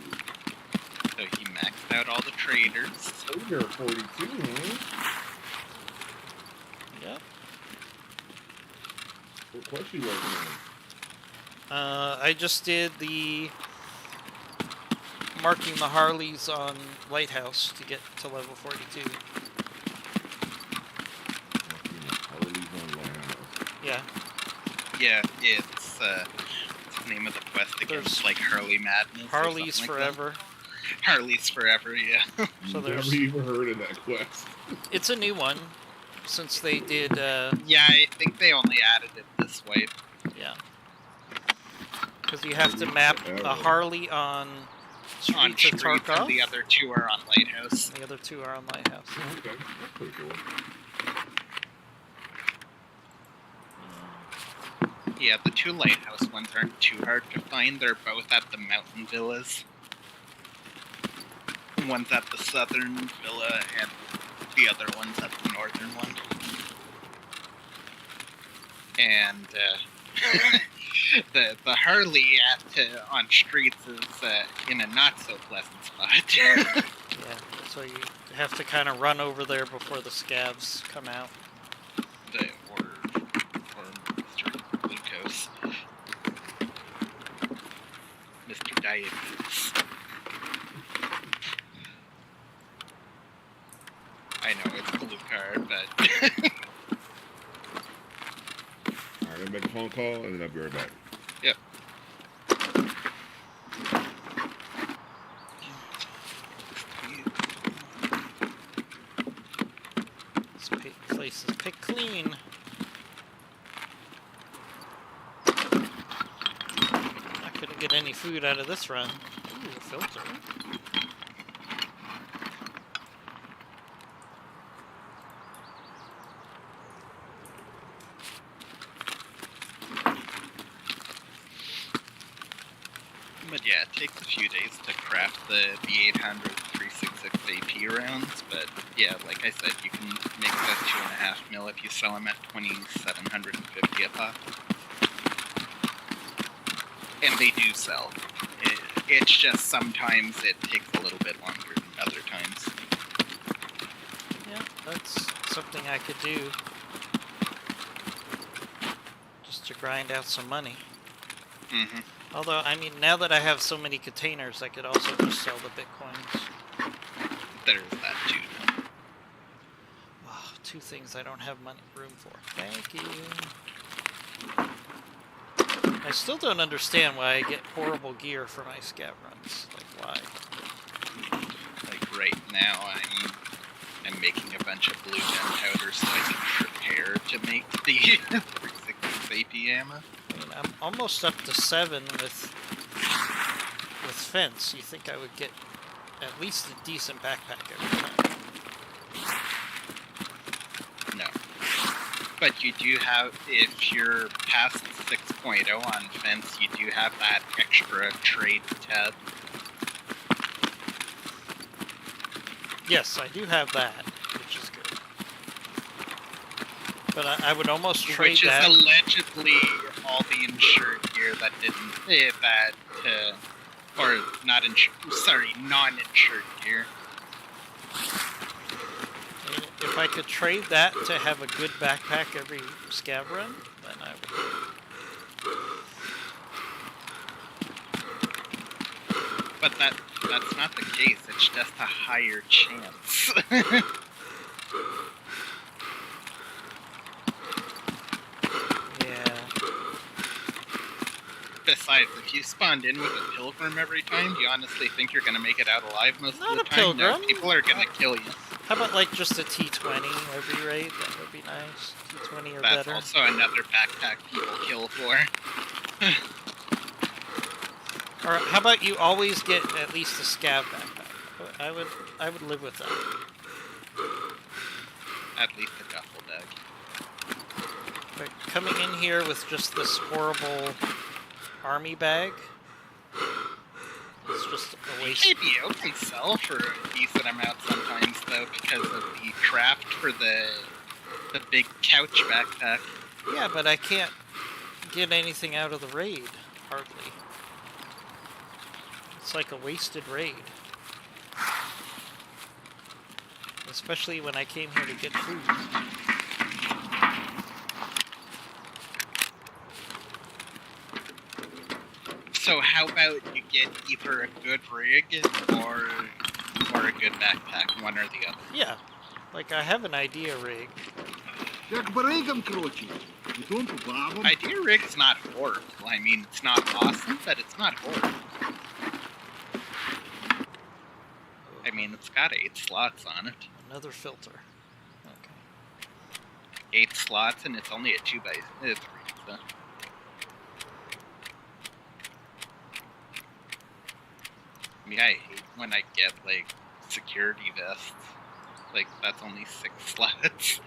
So he maxed out all the traders. Oh, you're 42, huh? Yep. What quest you working on? I just did the marking the Harleys on Lighthouse to get to level 42. Harleys on Lighthouse. Yeah. Yeah, it's the name of the quest again. It's like Harley Madness. Harleys Forever. Like Harleys Forever, yeah. So there's... Never even heard of that quest. It's a new one, since they did... Yeah, I think they only added it this way. Yeah. Because you have to map a Harley on Streets of Tarkov. And the other 2 are on Lighthouse. The other 2 are on Lighthouse. Oh, okay, that's pretty cool. Yeah, the 2 Lighthouse ones aren't too hard to find. They're both at the mountain villas. One's at the southern villa, and the other one's at the northern one. And the Harley on Streets is in a not so pleasant spot. Yeah, so you have to kind of run over there before the scavs come out. Or Mr. Glucose. Mr. Diabetes. I know, it's Glucard, but... Alright, I'm gonna make a phone call, and then I'll be right back. Yep. This place is picked clean. Not gonna get any food out of this run. Ooh, a filter. But yeah, it takes a few days to craft the 800 366 AP rounds, but yeah, like I said, you can make that 2.5 mil if you sell them at 2,750 a pop. And they do sell. It's just sometimes it takes a little bit longer than other times. Yeah, that's something I could do. Just to grind out some money. Mm-hmm. Although, I mean, now that I have so many containers, I could also just sell the bitcoins. There's that too. Oh, 2 things I don't have room for. Thank you. I still don't understand why I get horrible gear for my scav runs. Like, why? Like right now, I'm making a bunch of blue gunpowder so I can prepare to make the 360 safety ammo. I mean, I'm almost up to 7 with fence. You think I would get at least a decent backpack every time? No. But you do have, if you're past 6.0 on fence, you do have that extra trade tab. Yes, I do have that, which is good. But I would almost trade Which is that. allegedly all the insured gear that didn't, or not insured, sorry, non-insured gear. I mean, if I could trade that to have a good backpack every scav run, then I would. But that's not the case, it's just a higher chance. Yeah. Besides, if you spawned in with a pilgrim every time, do you honestly think you're gonna make it out alive most Not of the a time? No, pilgrim. people are gonna kill you. How about like just a T20 every raid? That would be nice. T20 or That's better. also another backpack people kill for. Or how about you always get at least a scav backpack? I would live with that. At least a duffel bag. But coming in here with just this horrible army bag, it's just a waste. KBO can sell for a decent amount sometimes, though, because of the craft for the big couch backpack. Yeah, but I can't get anything out of the raid, hardly. It's like a wasted raid. Especially when I came here to get food. So how about you get either a good rig or a good backpack, one or the other? Yeah, like I have an idea rig. Як берегам крочі, потім по бабам. Idea rig's not horrible. I mean, it's not awesome, but it's not horrible. I mean, it's got 8 slots on it. Another filter. Okay. 8 slots, and it's only a 2x3. So. I mean, I hate when I get, like, security vests. Like, that's only 6 slots.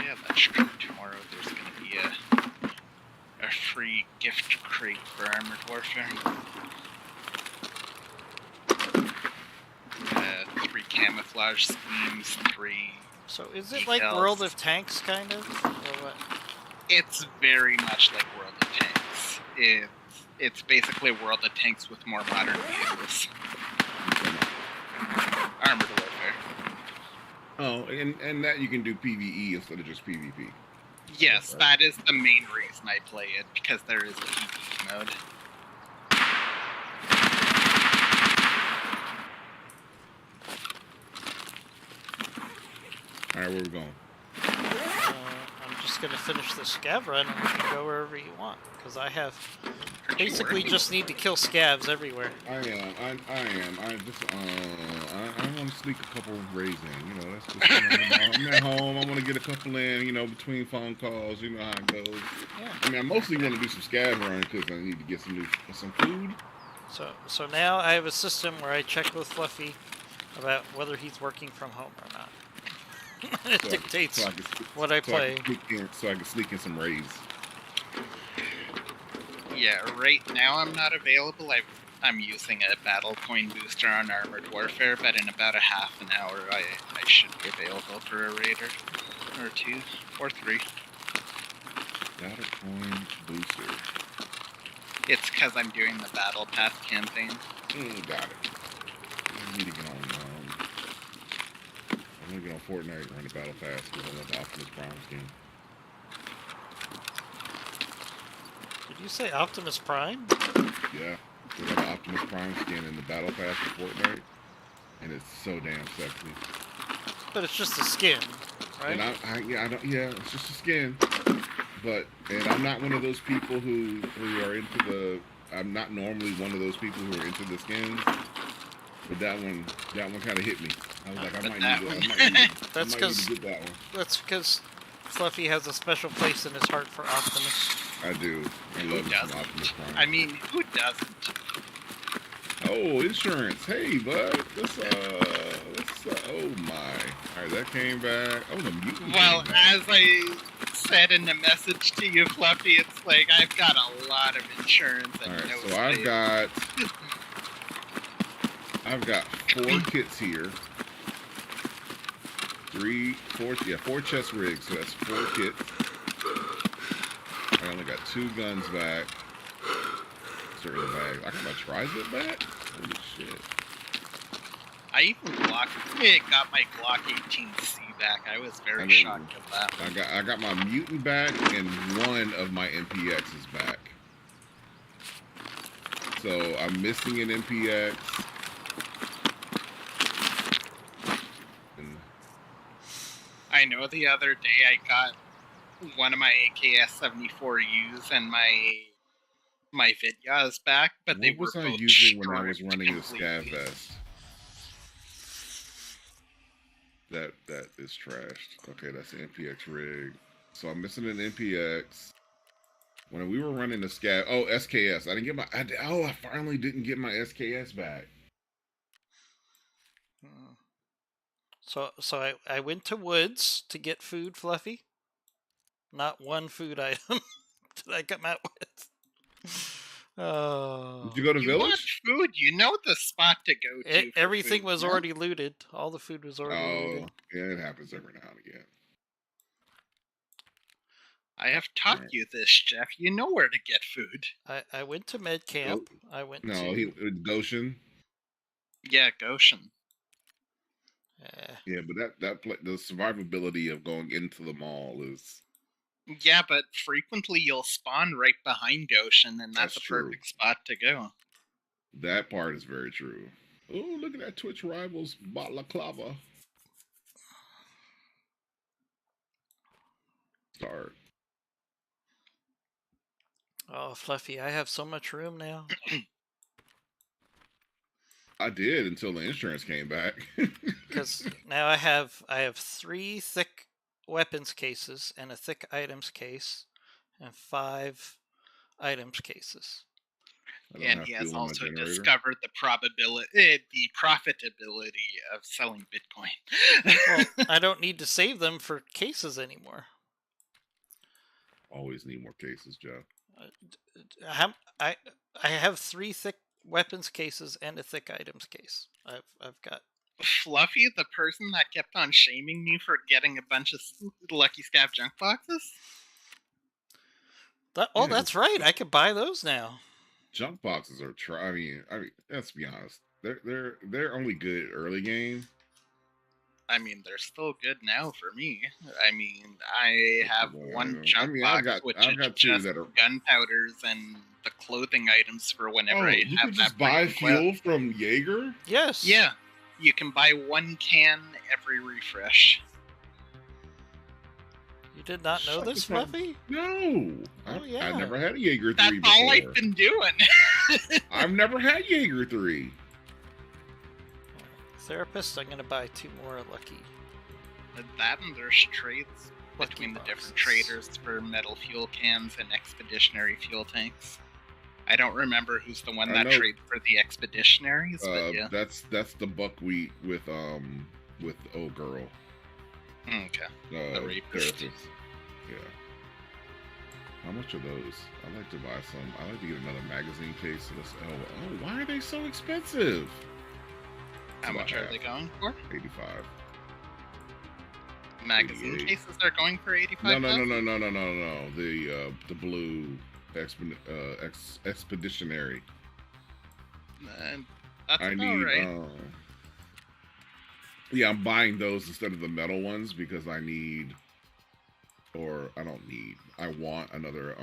Yeah, that's true. Tomorrow there's gonna be a free gift crate for Armored Warfare. 3 camouflage schemes, 3... So is it like World of Tanks, kind of? Or what? It's very much like World of Tanks. It's basically World of Tanks with more modern vehicles. Armored Warfare. Oh, and that you can do PvE instead of just PvP. Yes, that is the main reason I play it, because there is a PvE mode. Alright, where we going? I'm just gonna finish the scav run and we can go wherever you want. Because I have basically Sure. just need to kill scavs everywhere. I am. I want to sneak a couple of raids in. You know, that's just, I'm at home. I want to get a couple in. You know, between phone calls. You know how it goes. Yeah. I mean, I mostly want to do some scav run because I need to get some food. So now I have a system where I check with Fluffy about whether he's working from home or not. It dictates what I play. So I can sneak in some raids. Yeah, right now I'm not available. I'm using a battle coin booster on Armored Warfare, but in about a half an hour I should be available for a raider. Or 2. Or 3. Got a coin booster. It's because I'm doing the Battle Pass campaign. Got it. I need to get on I'm gonna get on Fortnite and run the battle pass because I want the Optimus Prime skin. Did you say Optimus Prime? Yeah, we got the Optimus Prime skin in the battle pass for Fortnite, and it's so damn sexy. But it's just a skin, right? And it's just a skin. And I'm not one of those people who are into the. I'm not normally one of those people who are into the skins. But that one kind of hit me. I was like, I might need to get that one. That's because Fluffy has a special place in his heart for Optimus. I do. I love me some Optimus Prime. I mean, who doesn't? Oh, insurance. Hey, bud. Oh my. Alright, that came back. Oh, the mutant. Well, came back. as I said in the message to you, Fluffy, it's like I've got a lot of insurance and Alright, no so space. I've got 4 kits here. 4 chest rigs, so that's 4 kits. I only got 2 guns back. Certain bag. I got my tri-zip back? Holy shit. I even got my Glock 18C back. I was very shocked at that. I got my mutant back and 1 of my MPXs back. So I'm missing an MPX. I know the other day I got one of my AKS-74Us and my Vidyas back, but they were What was both I using when I was stripped running the scav completely. vest? That is trashed. Okay, that's the MPX rig. So I'm missing an MPX. When we were running the scav, SKS. I didn't get my. I finally didn't get my SKS back. So I went to Woods to get food, Fluffy. Not one food item did I come out with. Oh. Did you go to You Village? want food? You know the spot to go to. for Everything food, was no? already looted. All the food was already Oh, looted. yeah, it happens every now and again. I have taught you this, Jeff. You know where to get food. I went to med camp. I went to Goshen. Yeah, Goshen. Yeah, but the survivability of going into the mall is. Yeah, but frequently you'll spawn right behind Goshen, and that's That's a true. perfect spot to go. That part is very true. Oh, look at that Twitch Rivals Balaclava. Start. Oh, Fluffy, I have so much room now. I did until the insurance came back. Because now I have 3 thick weapons cases and a thick items case and 5 items cases. And he has also discovered the profitability of selling Bitcoin. Well, I don't need to save them for cases anymore. Always need more cases, Joe. I have 3 thick weapons cases and a thick items case. I've got. Fluffy, the person that kept on shaming me for getting a bunch of Lucky Scav junk boxes. That's right. I could buy those now. Junk boxes are I mean, let's be honest. They're only good early game. I mean, they're still good now for me. I mean, I have one junk box, which is just gunpowders and the clothing items for whenever I you have can that. just buy fuel from Jaeger? Yes. Yeah. You can buy 1 can every refresh. You did not know this, Fluffy? No. I never had a Jaeger 3 That's before. all I've been doing. I've never had Jaeger 3. Therapist, I'm going to buy 2 more Lucky. That and there's trades between the different traders for metal fuel cans and expeditionary fuel tanks. I don't remember who's the one that trades for the expeditionaries, but yeah. That's the buckwheat with old girl. Okay. The rapist. Therapist. Yeah. How much are those? I'd like to buy some. I'd like to get another magazine case. Why are they so expensive? How much are they going for? 85. Magazine 88. Cases are going for 85. No. The blue expeditionary. That's about right. Yeah, I'm buying those instead of the metal ones because I need, or I don't need. I want another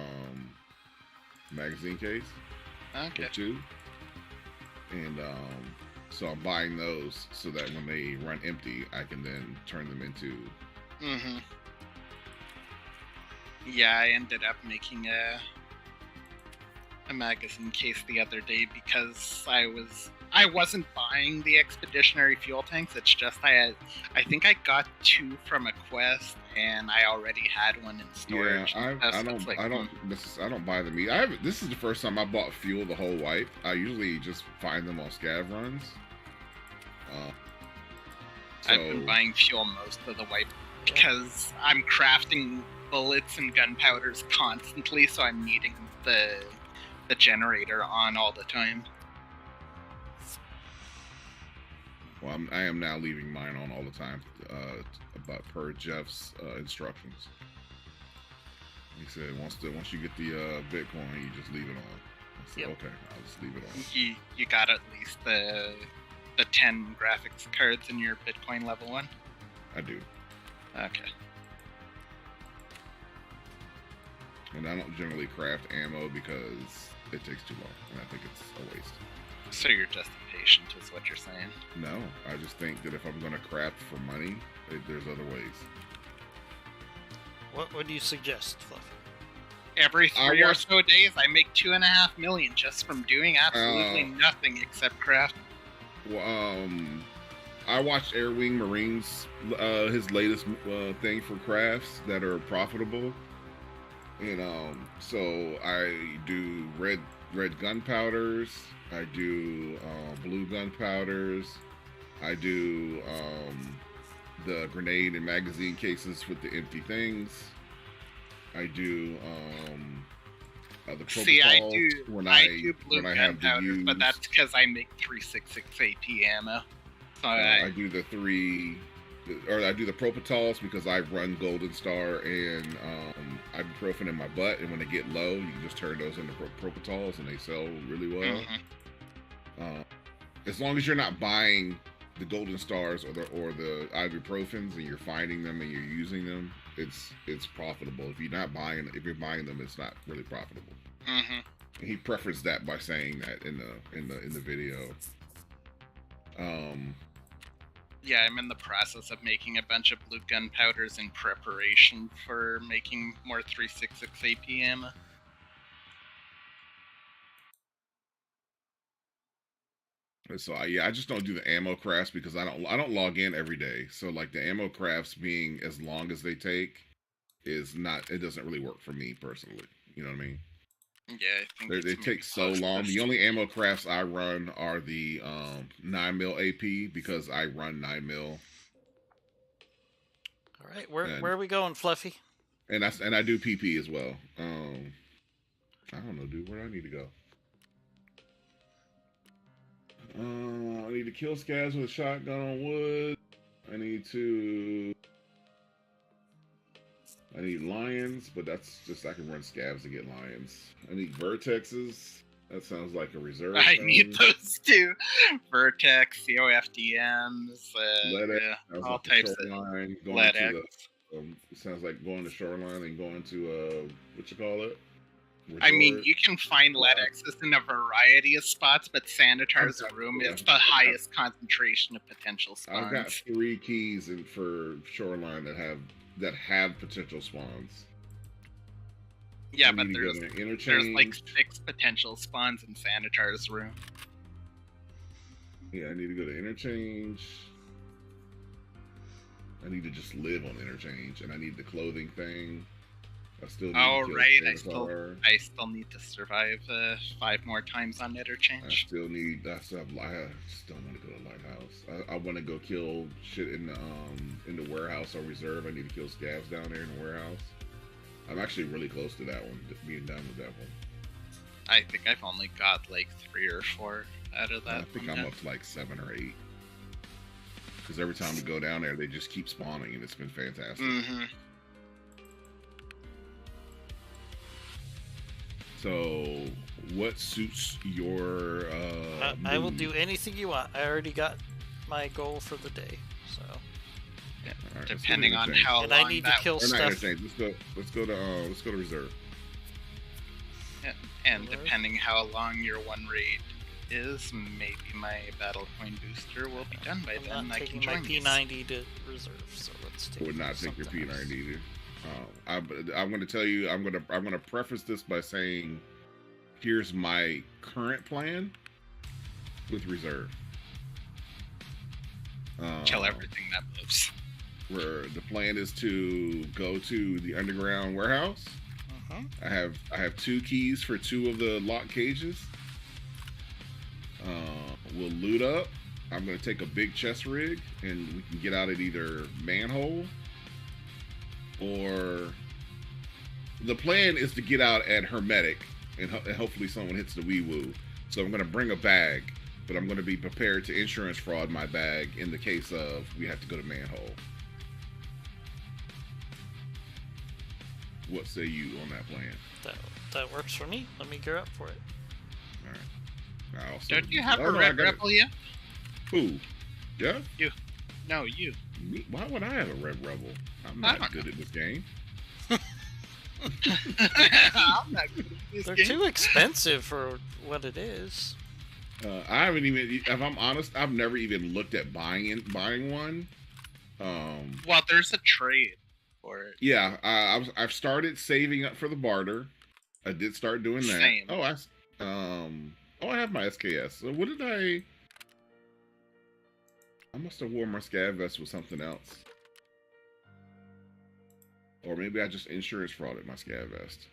magazine case Okay. or two, and so I'm buying those so that when they run empty, I can then turn them into. Mm-hmm. Yeah, I ended up making a magazine case the other day because I wasn't buying the expeditionary fuel tanks. It's just I think I got 2 from a quest, and I already had one in storage. Yeah, I don't buy them. This is the first time I bought fuel the whole wipe. I usually just find them on scav runs. I've been buying fuel most of the wipe because I'm crafting bullets and gunpowders constantly, so I'm needing the generator on all the time. Well, I am now leaving mine on all the time, but per Jeff's instructions. He said once you get the Bitcoin, you just leave it on. I said, okay, I'll just leave it on. You got at least the 10 graphics cards in your Bitcoin level 1? I do. Okay. And I don't generally craft ammo because it takes too long, and I think it's a waste. So you're just impatient, is what you're saying? No, I just think that if I'm going to craft for money, there's other ways. What do you suggest, Fluffy? Every 3 or so days, I make 2.5 million just from doing absolutely nothing except craft. Well, I watched Airwing Marines, his latest thing for crafts that are profitable, and so I do red gunpowders, I do blue gunpowders, I do the grenade and magazine cases with the empty things. I do the propofol. See, I do blue gunpowder, but that's because I make 366 AP ammo. So I do the propitols because I run Golden Star and ibuprofen in my butt, and when they get low, you can just turn those into propitols, and they sell really well. Mm-hmm. As long as you're not buying the Golden Stars or the ibuprofens, and you're finding them and you're using them, it's profitable. If you're buying them, it's not really profitable. Mm-hmm. And he prefaced that by saying that in the video. Yeah, I'm in the process of making a bunch of blue gunpowders in preparation for making more 366 AP ammo. So I just don't do the ammo crafts because I don't log in every day. So like the ammo crafts being as long as they take it doesn't really work for me personally. You know what I mean? Yeah, I think they take so long. The only ammo crafts I run are the 9mm AP because I run 9mm. All right, where are we going, Fluffy? And I do PP as well. I don't know, dude. Where do I need to go? I need to kill scavs with a shotgun on wood. I need lions, but that's just I can run scavs to get lions. I need vertexes. That sounds like a reserve. I need those too. Vertex, COFDMs, all types of LEDX. It sounds like going to shoreline and going to what you call it? Resort. I mean, you can find LEDXs in a variety of spots, but Sanitar's room is the highest concentration of potential spawns. I've got 3 keys for shoreline that have potential spawns. Yeah, but there's like 6 potential spawns in Sanitar's room. Yeah, I need to go to interchange. I need to just live on interchange, and I need the clothing thing. I still need I still need to survive 5 more times on interchange. I just don't want to go to Lighthouse. I want to go kill shit in the warehouse or reserve. I need to kill scavs down there in the warehouse. I'm actually really close to that one, being done with that one. I think I've only got like 3 or 4 out of that. I think I'm up to like 7 or 8. Because every time we go down there, they just keep spawning, and it's been fantastic. Mm-hmm. So, what suits your? I will do anything you want. I already got my goal for the day. So, All right, let's go to Depending on interchange. how and long I need that to kill Or not stuff. interchange. Let's go to reserve. and Alright. depending how long your one raid is, maybe my battle point booster will be done by I'm then. not I can taking my join these. P90 to reserve, so let's take. Would not take your something else. P90 either. I'm going to tell you. I'm going to preface this by saying, here's my current plan with reserve. Kill everything that moves. Where the plan is to go to the underground warehouse. I have 2 keys for 2 of the lock cages. We'll loot up. I'm going to take a big chest rig, and we can get out at either manhole or the plan is to get out at hermetic, and hopefully someone hits the wee woo. So I'm going to bring a bag, but I'm going to be prepared to insurance fraud my bag in the case of we have to go to manhole. What say you on that plan? That works for me. Let me gear up for it. All right. I also, Don't you have oh, a no, I red got it. rebel yet? Who? Yeah? No, you. Me? Why would I have a red rebel? I'm I not don't good know. at this game. I'm not good at this They're game. too expensive for what it is. I haven't even, if I'm honest, I've never even looked at buying one. Well, there's a trade for it. Yeah, I've started saving up for the barter. I did start doing that. Same. Oh, I have my SKS. So what did I must have worn my scav vest with something else. Or maybe I just insurance frauded my scav vest.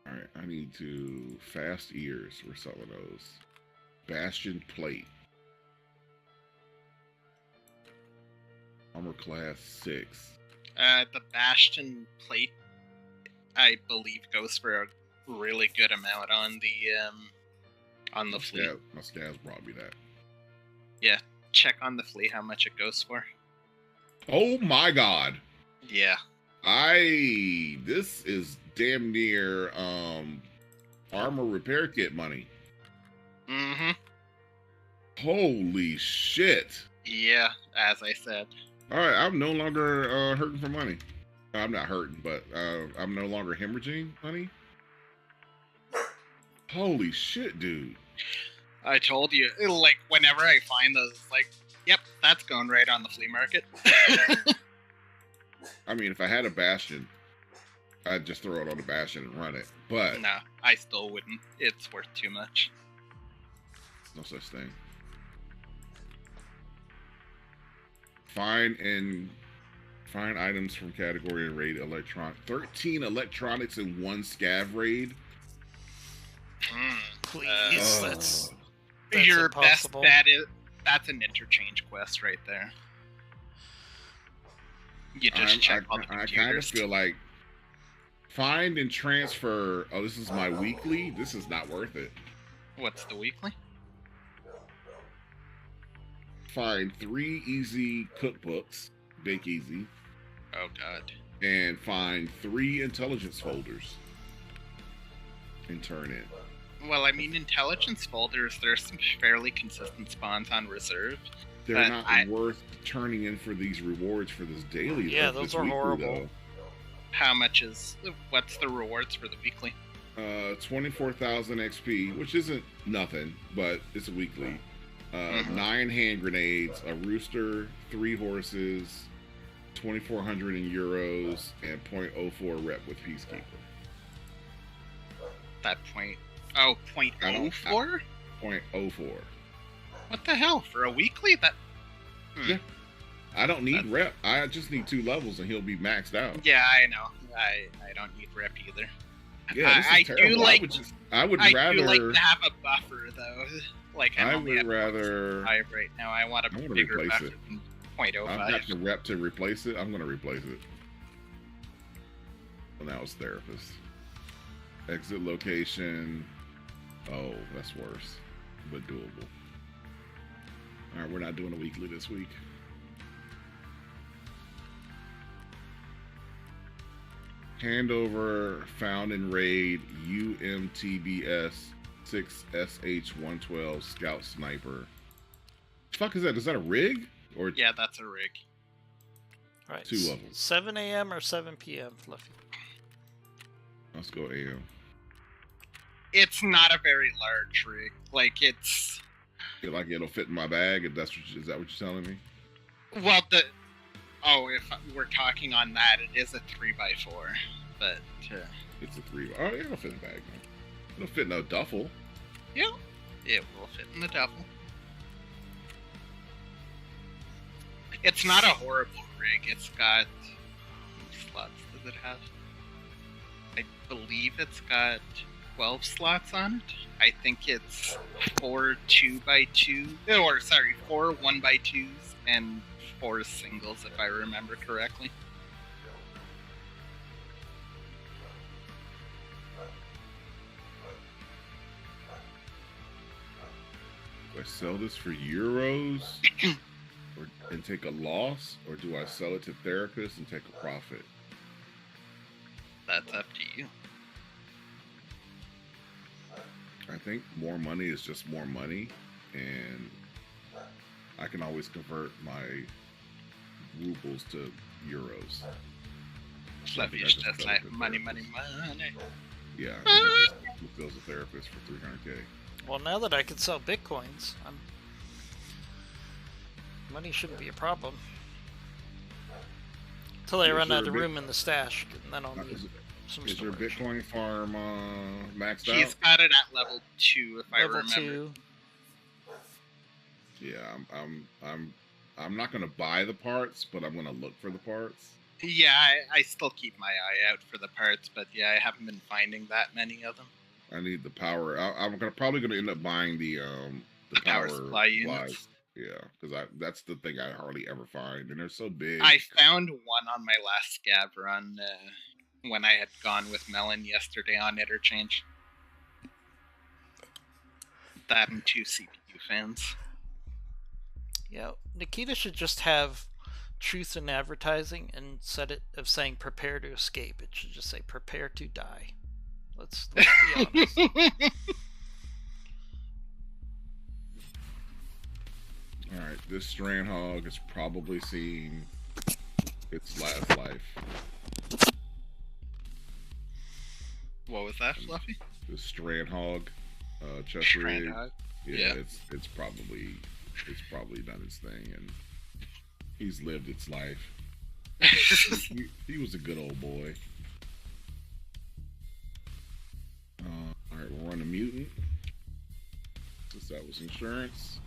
Alright, I need to fast ears. We're selling those. Bastion plate. Armor class 6. The Bastion plate, I believe, goes for a really good amount on the fleet. My scavs brought me that. Check on the fleet how much it goes for. Oh my god. Yeah. This is damn near armor repair kit money. Mm-hmm. Holy shit. Yeah, as I said. Alright, I'm no longer hurting for money. I'm not hurting, but I'm no longer hemorrhaging money. Holy shit, dude. I told you, like, whenever I find those, it's like, yep, that's going right on the flea market. I mean, if I had a Bastion, I'd just throw it on the Bastion and run it. But No, I still wouldn't. It's worth too much. no such thing. Find items from category and raid electronic. 13 electronics in one scav raid. Please, Oh. that's Your impossible. best bet is that's an interchange quest right there. You just check all the I kind of computers. feel like find and transfer. Oh, this is my weekly. This is not worth it. What's the weekly? Find 3 easy cookbooks, bake easy, Oh god. and find 3 intelligence folders and turn in. Well, I mean, intelligence folders, there's some fairly consistent spawns on reserve. They're But not worth turning in for these rewards for this daily. Yeah, this those are weekly, horrible. What's the rewards for the weekly? 24,000 XP, which isn't nothing, but it's a weekly. Mhm. 9 hand grenades, a rooster, 3 horses, 2,400 in euros, and 0.04 rep with Peacekeeper. That point. Oh, I don't- 0.04? 0.04. What the hell? For a weekly? That. Yeah. I don't need That's- rep. I just need 2 levels and he'll be maxed out. Yeah, I know. I don't need rep either. Yeah, this is I terrible. do like. I would I rather. do like to have a buffer though. Like I'm I only would at rather. 0.5 right now. I want a I wanna bigger replace buffer it. than I've got 0.05. the rep to replace it. I'm going to replace it. Well, now it's therapist. Exit location. Oh, that's worse, but doable. All right, we're not doing a weekly this week. Handover found in raid UMTBS 6SH112 Scout Sniper fuck is that? Is that a rig or Yeah, that's a rig. Right. 2 of 'em. 7 a.m. or 7 p.m. Fluffy. Let's go AM. It's not a very large rig. Like it's Feel like it'll fit in my bag. If that's is that what you're telling me? well if we're talking on that, it is a 3x4, but It's a 3. Oh, yeah, it'll fit in the bag. Man. It'll fit in a duffel. yeah, it will fit in the duffel. It's not a horrible rig. It's got how many slots does it have? I believe it's got 12 slots on it. I think it's 4 2x2, or sorry, 4 1x2s and 4 singles, if I remember correctly. Do I sell this for euros and take a loss, or do I sell it to therapists and take a profit? That's up to you. I think more money is just more money, and I can always convert my rubles to euros. Fluffy is just like money, money, money. Yeah, I think it fills a therapist for 300K. Well, now that I can sell bitcoins, money shouldn't be a problem. Until I Is run there out a of bit- room in the stash, and then I'll need some Is your storage. Bitcoin farm maxed He's out? got it at level 2, if I Level remember. 2. Yeah, I'm not gonna buy the parts, but I'm gonna look for the parts. Yeah, I still keep my eye out for the parts, but yeah, I haven't been finding that many of them. I need the power. I'm probably gonna end up buying the Power supply units. Yeah, because that's the thing I hardly ever find, and they're so big. I found one on my last scav run when I had gone with Melon yesterday on Interchange. That and 2 CPU fans. Yeah, Nikita should just have truth in advertising and instead of saying prepare to escape, it should just say prepare to die. Let's be honest. All right, this strand hog has probably seen its last life. What was that, Fluffy? This strand hog, chest Strand rig. hog. Yeah, Yeah. it's probably done its thing, and he's lived its life. He was a good old boy. All right, we'll run a mutant. Since that was insurance.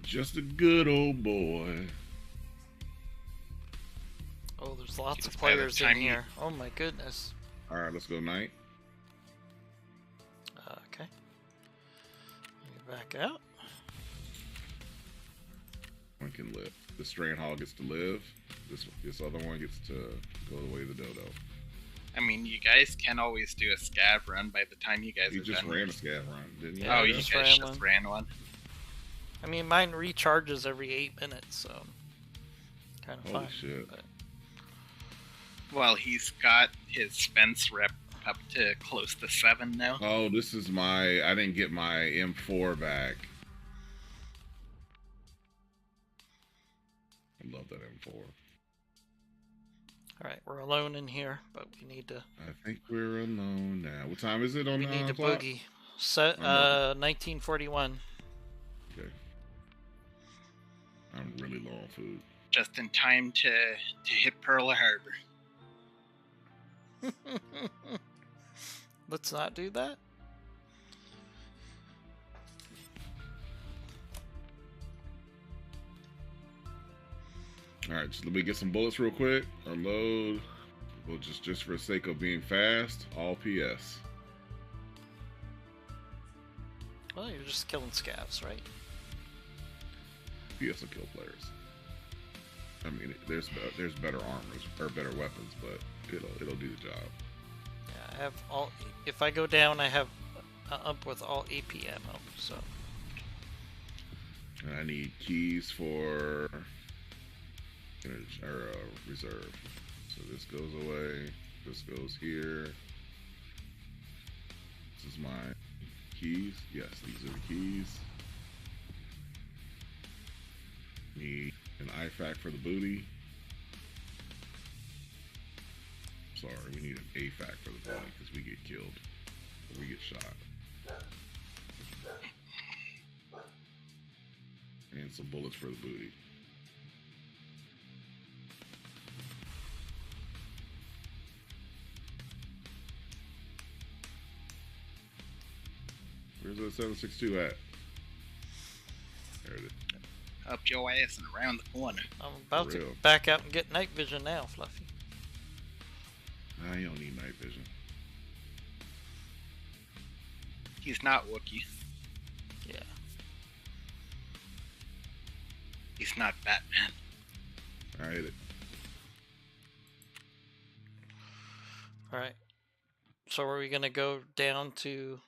Just a good old boy. Oh, there's lots of Just by the players in time you- here. Oh my goodness. All right, let's go night. Okay. Let me back out. One can live. The strand hog gets to live. This other one gets to go the way of the dodo. I mean, you guys can always do a scav run by the time you guys He are just done. ran a scav run, didn't he? Yeah, Oh, I you just guys ran just one. ran one. I mean, mine recharges every 8 minutes, so kind of Holy fine. shit. But Well, he's got his fence rep up to close to 7 now. Oh, this is I didn't get my M4 back. I love that M4. all right, we're alone in here, but we need to I think we're alone now. What time is it on we the need to clock? boogie. Set I'm ready. 1941. Okay. I'm really low on food. Just in time to hit Pearl Harbor. Let's not do that. All right, just let me get some bullets real quick. Unload. Well, just for the sake of being fast, all PS. Well, you're just killing scavs, right? PS will kill players. I mean, there's better armors or better weapons, but it'll do the job. Yeah, I have all. If I go down, I have up with all AP ammo. So And I need keys for reserve. So this goes away. This goes here. is my keys. Yes, these are the keys. Need an IFAK for the booty. Sorry, we need an AFAK for the booty because we get killed or we get shot. And some bullets for the booty. Where's the 762 at? There it is. Up your ass and around the corner. I'm about For to real. back out and get night vision now, Fluffy. Nah, you don't need night vision. He's not Wookiee. Yeah. He's not Batman. I hit it. All right. So are we gonna go down to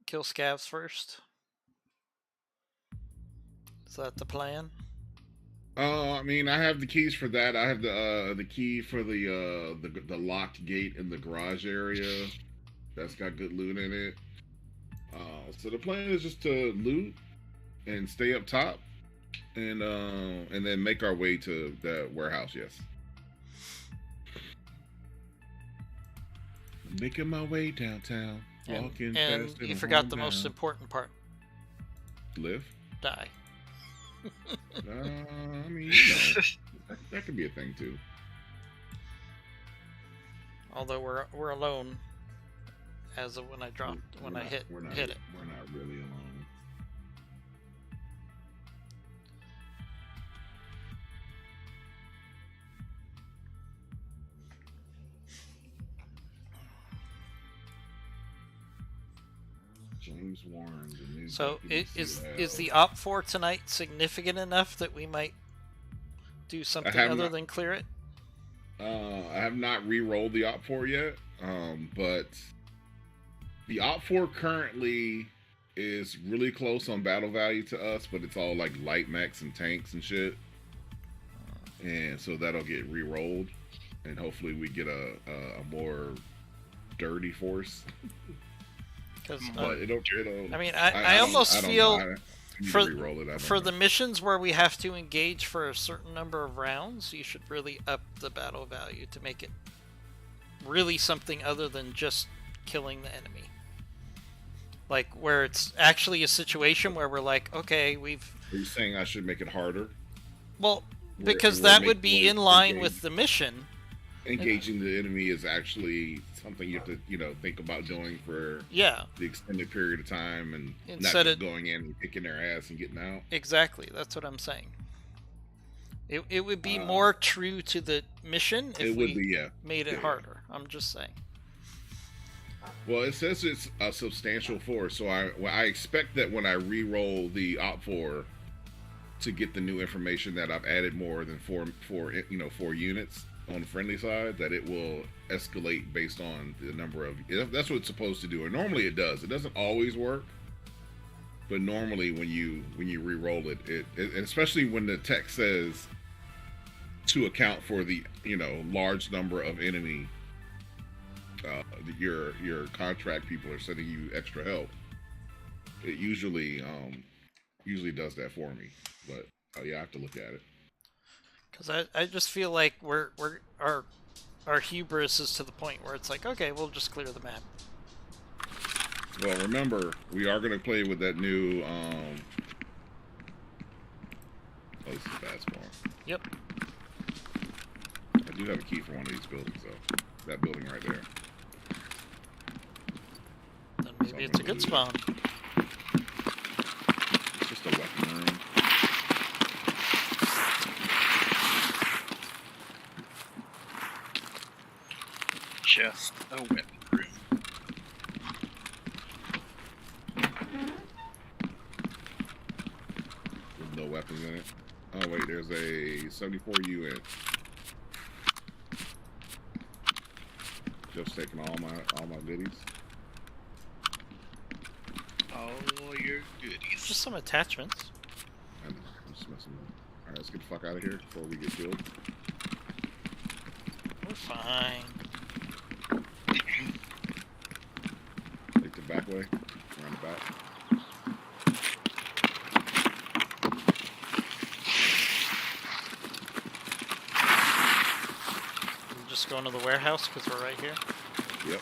kill scavs first? Is that the plan? I mean, I have the keys for that. I have the key for the locked gate in the garage area. That's got good loot in it. So the plan is just to loot and stay up top, and then make our way to the warehouse. Yes. Making my way downtown, walking And fast. you forgot the most important part. Live. Die. I mean, you know, that could be a thing too. Although we're alone as of when I dropped when I hit it. We're not really alone. James Warren, the new So deputy is CIO. the op for tonight significant enough that we might do something have other not- than clear it? I have not re-rolled the Op4 yet, but the Op4 currently is really close on battle value to us, but it's all like light mechs and tanks and shit, and so that'll get re-rolled, and hopefully we get a more dirty force. Because But it'll. I mean, I I don't- almost I don't feel know. I need for- to re-roll it. I don't for know. the missions where we have to engage for a certain number of rounds, you should really up the battle value to make it really something other than just killing the enemy. Like where it's actually a situation where we're like, okay, we've Are you saying I should make it harder? well Where- because where that make- would be where in line engage- with the mission. Engaging the enemy is actually something you have to, think about doing for Yeah, the extended period of time, and not Instead just of- going in and kicking their ass and getting out. exactly. That's what I'm saying. It would be Uh, more true to the mission if It we would be, yeah. made it Yeah. harder. I'm just saying. Well, it says it's a substantial force, so I expect that when I re-roll the Op4 to get the new information that I've added more than four units on the friendly side, that it will escalate based on the number of. That's what it's supposed to do, and normally it does. It doesn't always work, but normally when you re-roll it, and especially when the text says to account for the large number of enemy. Your contract people are sending you extra help. It usually does that for me, but yeah, I have to look at it. Because I just feel like our hubris is to the point where it's like, okay, we'll just clear the map. Well, remember, we are going to play with that new. Oh, this is basketball. Yep. I do have a key for one of these buildings, though. That building right there. Then maybe it's a good spawn. It's just a weapon room. Just a weapon room. With no weapons in it. Oh wait, there's a 74 UN. Just taking all my goodies. All your goodies. Just some attachments. I'm just messing with it. Alright, let's get the fuck out of here before we get killed. We're fine. Take the back way, around the back. I'm just going to the warehouse because we're right here. Yep.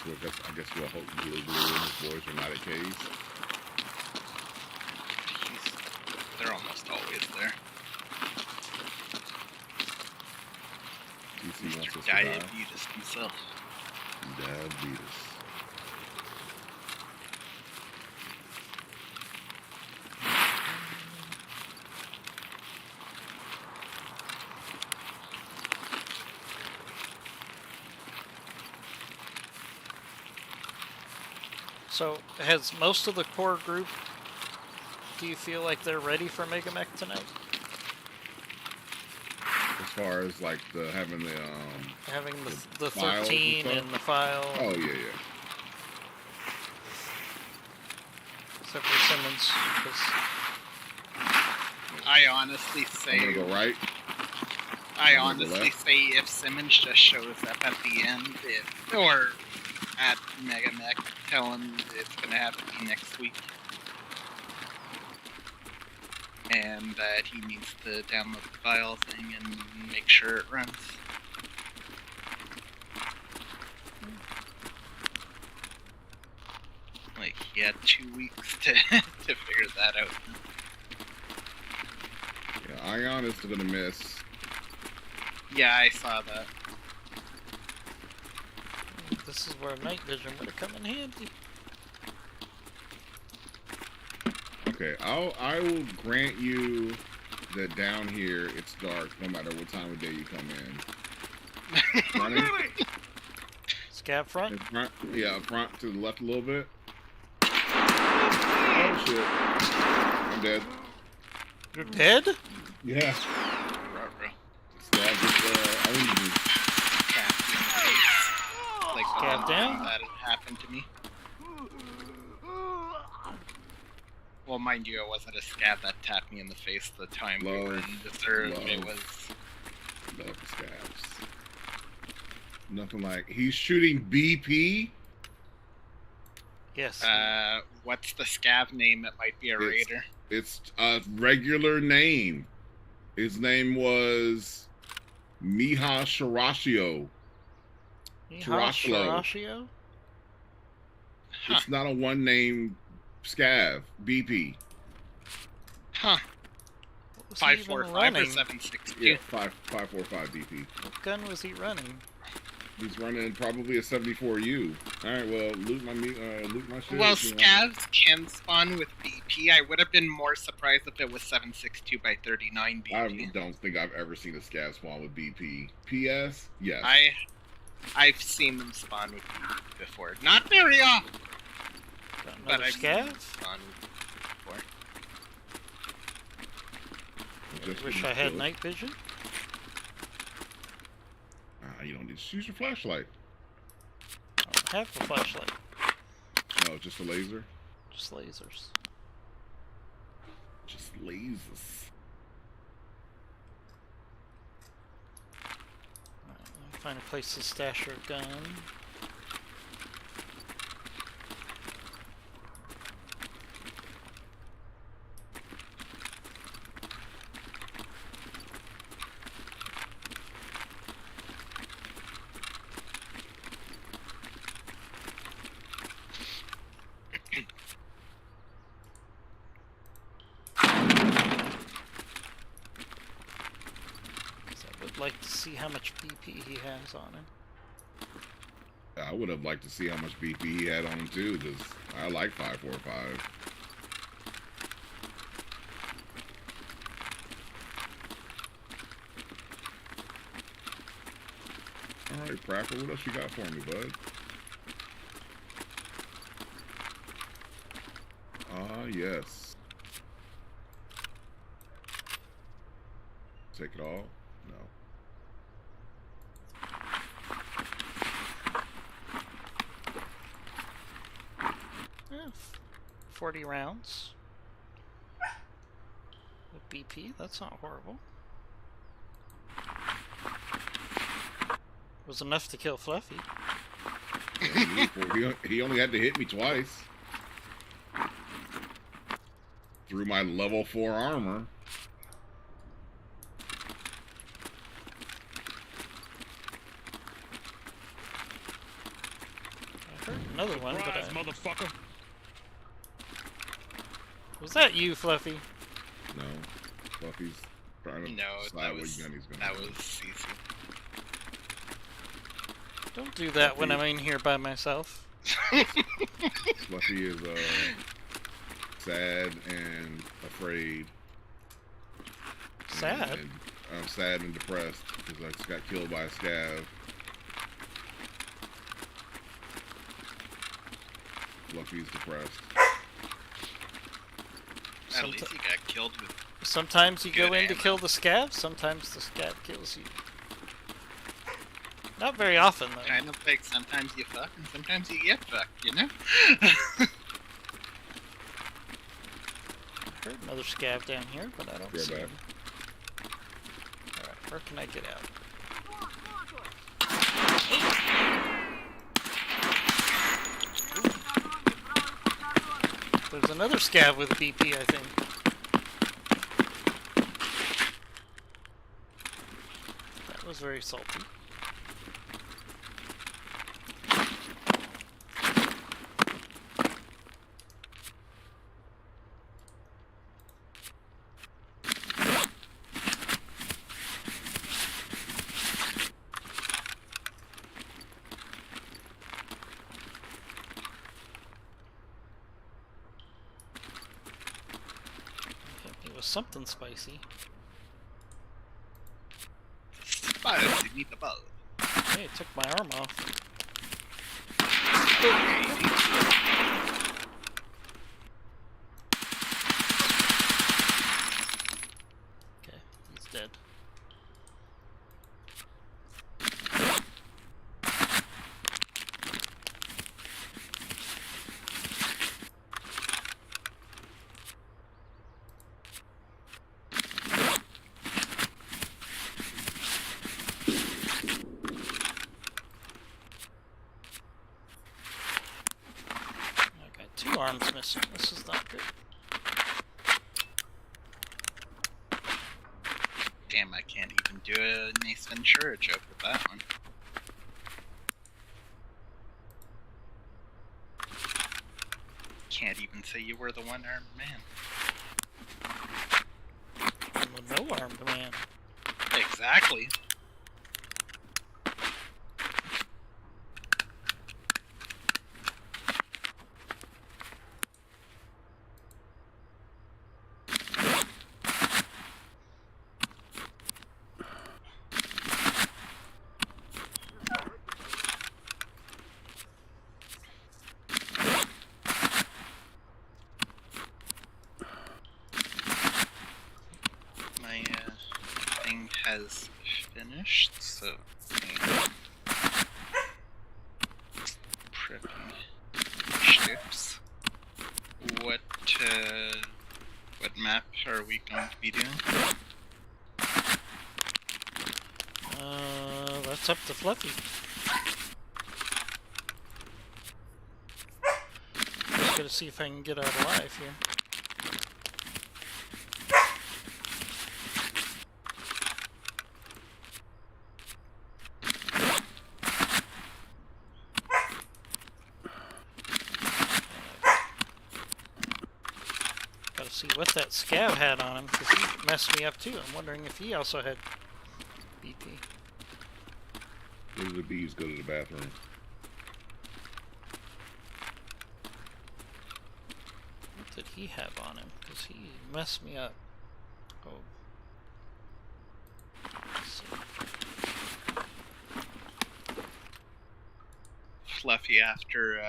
I guess we'll hope Blue and his boys are not at K's. They're almost always there. DC wants us to Mr. die. Diabetes himself. Diabetes. So, has most of the core group, do you feel like they're ready for Mega Mech tonight? As far as like having the Having the files and 13 stuff? and the file, oh yeah. except for Simmons. 'Cause I honestly I'm say, gonna go right. I I'm gonna go honestly left. say if Simmons just shows up at the end, or at Mega Mech, tell him it's gonna have to be next week. And that he needs to download the file thing and make sure it runs. Like, he had 2 weeks to figure that out. Yeah, Ion is gonna miss. Yeah, I saw that. this is where night vision would have come in handy. Okay, I will grant you that down here it's dark no matter what time of day you come in. Running Scab front? in front, yeah, up front to the left a little bit. Oh shit! I'm dead. You're dead? Yeah. Ruh-roh. Stab just owned me. Tapped in the face. Like the Scab one down? time that had happened to me. Well, mind you, it wasn't a scab that tapped me in the face the time we were in Deserve. It Love. was... Love the scabs. Nothing like he's shooting BP. Yes. What's the scab name? It might be a It's- raider. It's a regular name. His name was Miha Sharashio. Tarashlo. Horatio? Huh. It's not a one name scav. BP. Huh. What was he even 545 or running? 762. Yeah, 545 BP. What gun was he running? He's running probably a 74U. All right, well, loot my shit. Well, if you want. scavs can spawn with BP. I would have been more surprised if it was 762 by 39 I BP. don't think I've ever seen a scav spawn with BP. PS, yes. I've seen them spawn with BP before. Not very often, Got but another I've seen them scav? spawn with BP before. Just Wish for I had the- night vision. You don't need to use your flashlight. I don't have a flashlight. No, just a laser. Just lasers. Just lasers. Alright, let me find a place to stash your gun. I would like to see how much BP he has on him. I would have liked to see how much BP he had on him too, because I like 545. All right, Prapper, what else you got for me, bud? Ah, yes. take it all? No. Yeah, 40 rounds. With BP, that's not horrible. Was enough to kill Fluffy. He only had to hit me twice. Through my level 4 armor. I heard another one, but Surprise, motherfucker. Was that you, Fluffy? No. Fluffy's trying to No, decide that what was gun he's gonna that do. was Cece. Don't do that when I'm in here by myself. Fluffy is sad and afraid. Sad? And I'm sad and depressed because I just got killed by a scav. Fluffy's depressed. At least you got killed with. Sometimes you go Good in to ammo. kill the scav, sometimes the scav kills you. Not very often, though. Kind of like sometimes you fuck and sometimes you get fucked, you know? I heard another scav down here, but I don't Yeah, see back. him. Alright, where can I get out? There's another scav with BP, I think. That was very salty. It was something spicy. Spicy meatball. Hey, it took my arm off. Okay, he's dead. I got 2 arms missing. This is not good. Damn, I can't even do a Ace Ventura joke with that one. Can't even say you were the one-armed man. I'm a no-armed man. Exactly. My thing has finished, so prepping ships. What map are we going to be doing? That's up to Fluffy. Just gotta see if I can get out alive here. Gotta see what that scav had on him, because he messed me up too. I'm wondering if he also had BP. Go to the bees, go to the bathroom. What did he have on him? Because he messed me up. Oh. Let's see. Fluffy, after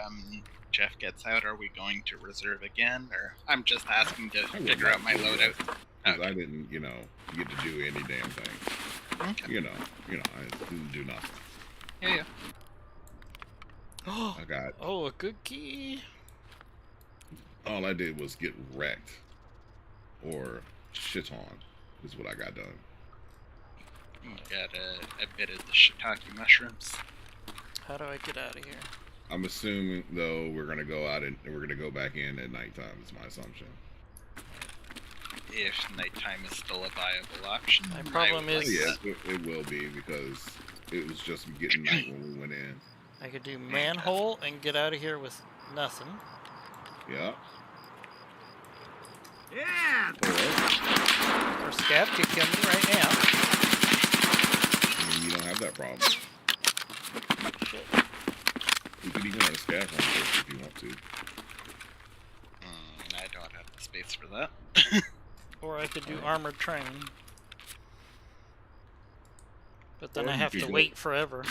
Jeff gets out, are we going to reserve again? Or I'm just asking to I will figure not out my do loadout. because Okay. I didn't, get to do any damn thing. Okay. I didn't do nothing. Yeah. I got Oh, a good key. all I did was get wrecked or shit on. Is what I got done. You got a bit of the shiitake mushrooms. How do I get out of here? I'm assuming though we're gonna go out and we're gonna go back in at nighttime. Is my assumption. If nighttime is still a viable option. My I problem would like is- Yeah, that. it will be because it was just getting night when we went in. I could do manhole and get out of here with nothing. Yeah. Yeah! Or Or Scav could kill me right now. I mean, you don't have that problem. Shit. You could even have a scav run first if you want to. I don't have the space for that. Or I could do armored training. But then Or I you have could to go- wait forever.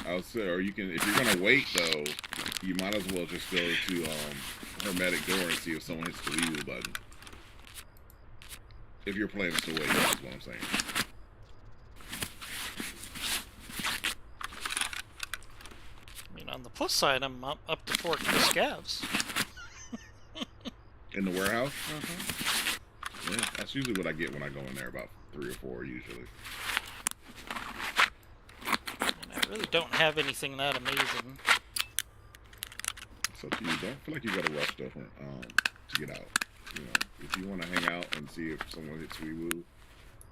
I'll say, or you can, if you're gonna wait though, you might as well just go to hermetic door and see if someone hits the wee button. If you're planning to wait, that's what I'm saying. I mean, on the plus side, I'm up to 14 scavs. In the warehouse, Mm-hmm. yeah, that's usually what I get when I go in there. About 3 or 4 usually. And I really don't have anything that amazing. It's up to you. Don't feel like you gotta rush stuff to get out. If you want to hang out and see if someone hits wee woo,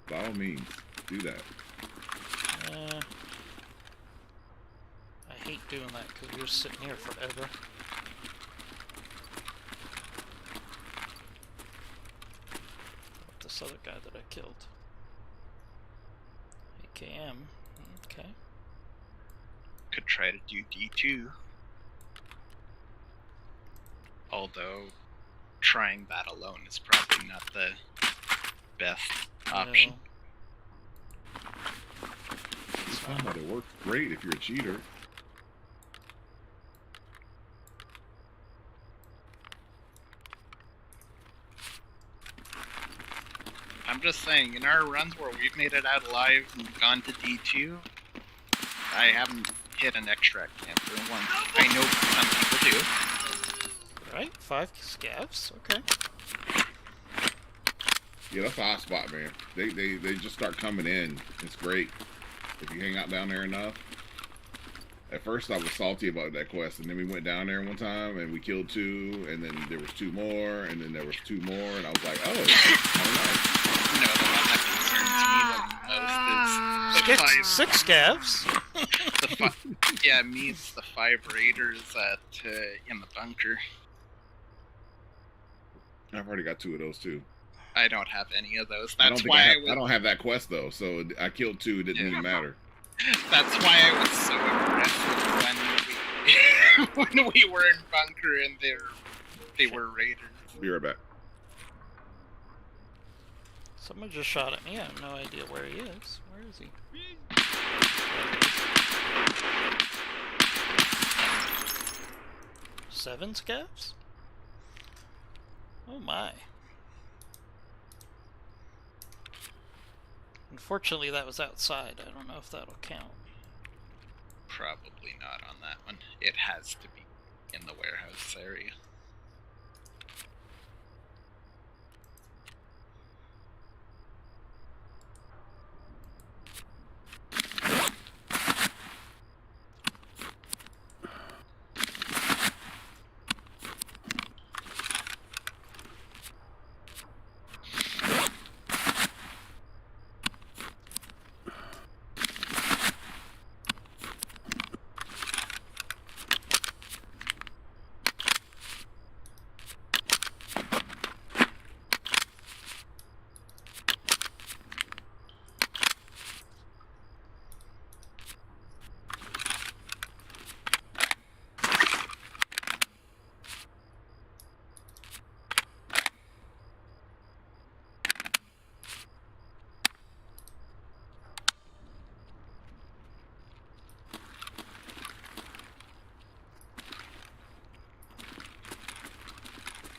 by all means, do that. I hate doing that because you're sitting here forever. What this other guy that I killed? AKM. Okay. Could try to do D2. Although, trying that alone is probably not the best option. No. It's fine, but it works great if you're a cheater. I'm just saying, in our runs where we've made it out alive and gone to D2, I haven't hit an extract camper once. I know some people do. Right? 5 scavs. Okay. Yeah, that's a hot spot, man. They just start coming in. It's great if you hang out down there enough. At first, I was salty about that quest, and then we went down there one time and we killed 2, and then there was 2 more, and then there was 2 more, and I was like, oh, all right. No, the one that concerns me the most is the 6 scavs. yeah, meets the 5 raiders at in the bunker. I've already got 2 of those too. I don't have any of those. I don't That's think why I don't have that quest though, so I killed 2. It didn't even matter. That's why I was so aggressive when we were in bunker and they were raiders. Be right back. Someone just shot at me. I have no idea where he is. Where is he? Seven scavs? Oh my. Unfortunately, that was outside. I don't know if that'll count. Probably not on that one. It has to be in the warehouse area.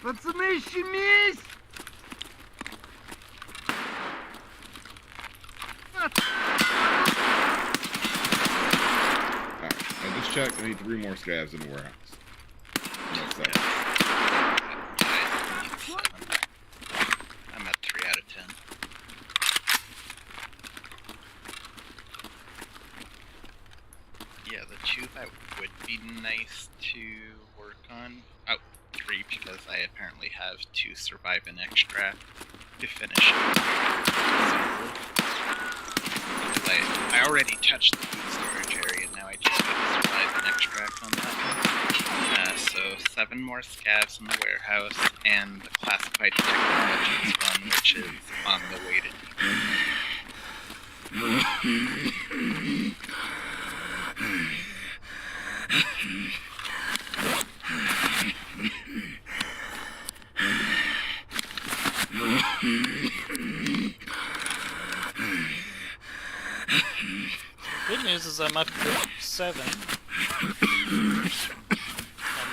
Пацаны, щемись! checked. I need 3 more scavs in the warehouse. That's Yeah. I'm at 3 out of 10. Yeah, the 2 that would be nice to work on. Oh, 3 because I apparently have to survive an extract to finish it. I already touched the food storage area, now I just need to survive an extract on that one. So 7 more scavs in the warehouse, and the classified technologies one, which is on the way to Good news is I'm up to 7 on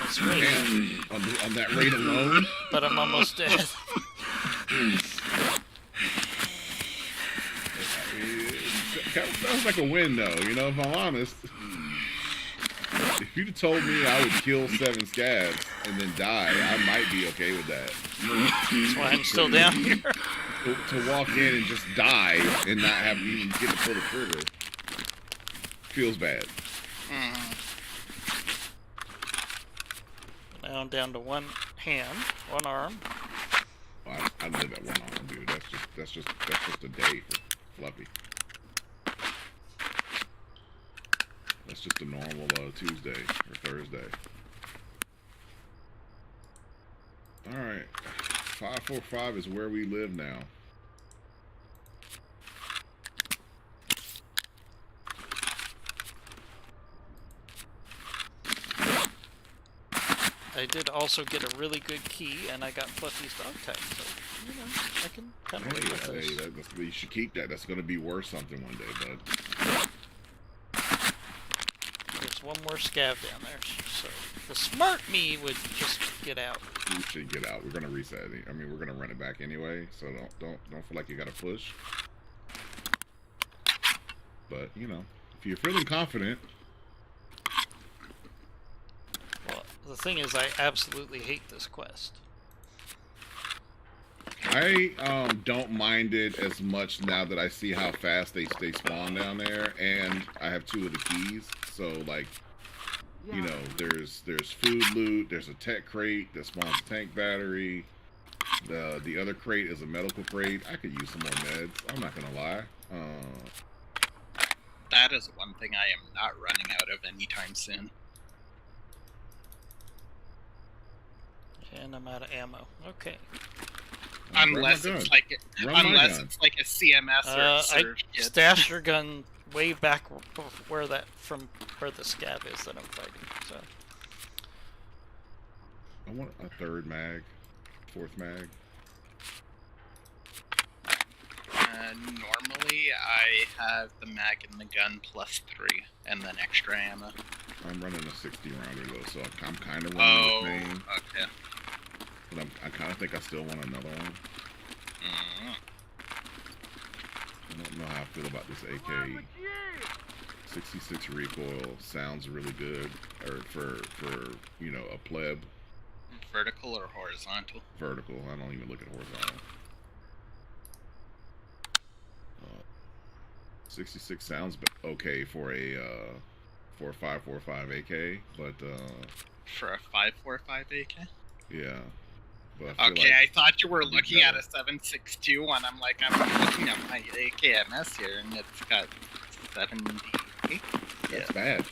this raid, Man, on that rate alone. but I'm almost dead. That sounds like a win, though. You know, if I'm honest. If you'd have told me I would kill 7 scabs and then die, I might be okay with that. That's why I'm still down here. To walk in and just die and not have even get to pull the trigger feels bad. Now I'm down to 1 hand, 1 arm. Well, I live at 1 arm, dude. That's just a day for Fluffy. That's just a normal Tuesday or Thursday. All right, 545 is where we live now. I did also get a really good key, and I got Fluffy's dog tag, so, you know, I can kind of live with this. You should keep that. That's going to be worth something one day, bud. There's 1 more scav down there, so the smart me would just get out. You should get out. We're going to reset it. I mean, we're going to run it back anyway, so don't feel like you got to push. But, you know, if you're feeling confident. Well, the thing is, I absolutely hate this quest. I don't mind it as much now that I see how fast they spawn down there, and I have 2 of the keys. So like, you know, there's food loot, there's a tech crate that spawns a tank battery. The other crate is a medical crate. I could use some more meds. I'm not gonna lie. That is one thing I am not running out of anytime soon. And I'm out of ammo. Okay. Unless it's like a CMS or a I surge kit. stashed your gun way back where the scab is that I'm fighting. So I want a 3rd mag, 4th mag. Normally, I have the mag in the gun plus 3, and then extra ammo. I'm running a 60 rounder though, so I'm kind of running the same. Okay. But I kind of think I still want another one. I don't know how I feel about this AK. 66 recoil sounds really good, or for you know, a pleb. Vertical or horizontal? Vertical. I don't even look at horizontal. 66 sounds okay for a 5.45 AK, but For a 5.45 AK? yeah. But Okay, I thought you were looking at a 7.62 one. I'm looking at my AKMS here, and it's got 78. That's bad.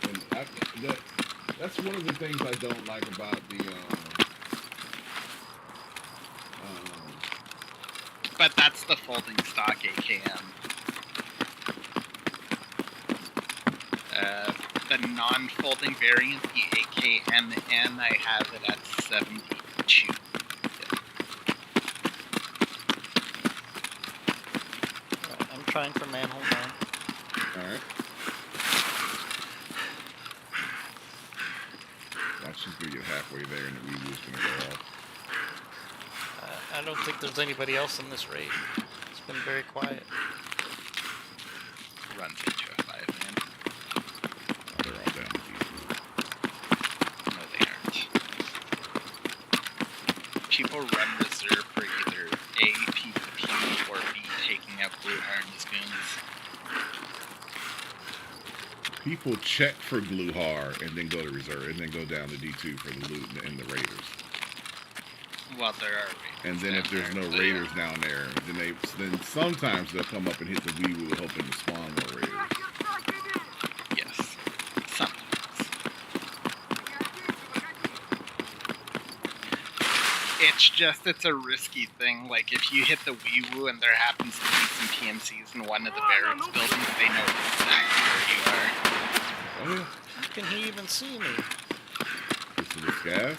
And that's one of the things I don't like about the. But that's the folding stock AKM. The non-folding variant, the AKMN, I have it at 72. I'm trying for manhole down. Alright. Watch, she's gonna get halfway there and the reboot's gonna go off. I don't think there's anybody else in this raid. It's been very quiet. Runs into a 5-man. people run reserve for either A, PvP, or B, taking out Gluhar and his goons. People check for Gluhar and then go to reserve, and then go down to D2 for the loot and the raiders. Well, there are raiders. And then if down there's there, no but- raiders down there, then sometimes they'll come up and hit the Weewoo hoping to spawn more raiders. Yes. Sometimes. It's a risky thing. Like, if you hit the Weewoo and there happens to be some PMCs in one of the barracks buildings, they know exactly where you are. Oh yeah. How can he even see me? This is a scav.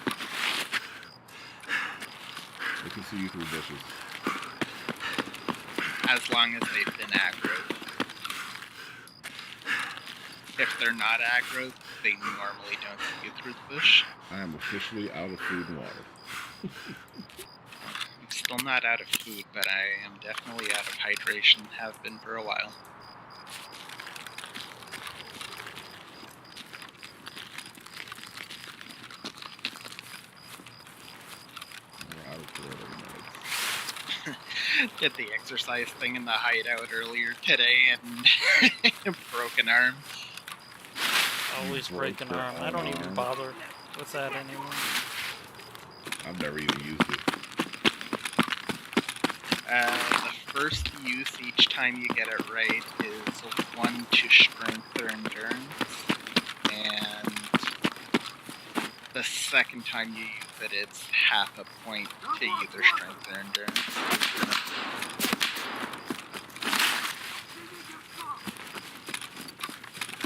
They can see you through bushes. As long as they've been aggroed. If they're not aggroed, they normally don't see you through the bush. I am officially out of food and water. I'm still not out of food, but I am definitely out of hydration, have been for a while. We're out of Florida meds. Did the exercise thing in the hideout earlier today and broken arm. Always broke break an your arm. I don't even arm. bother with that anymore. I've never even used it. The first use each time you get it right is 1 to strength or endurance, and the second time you use it, it's half a point to either strength or endurance.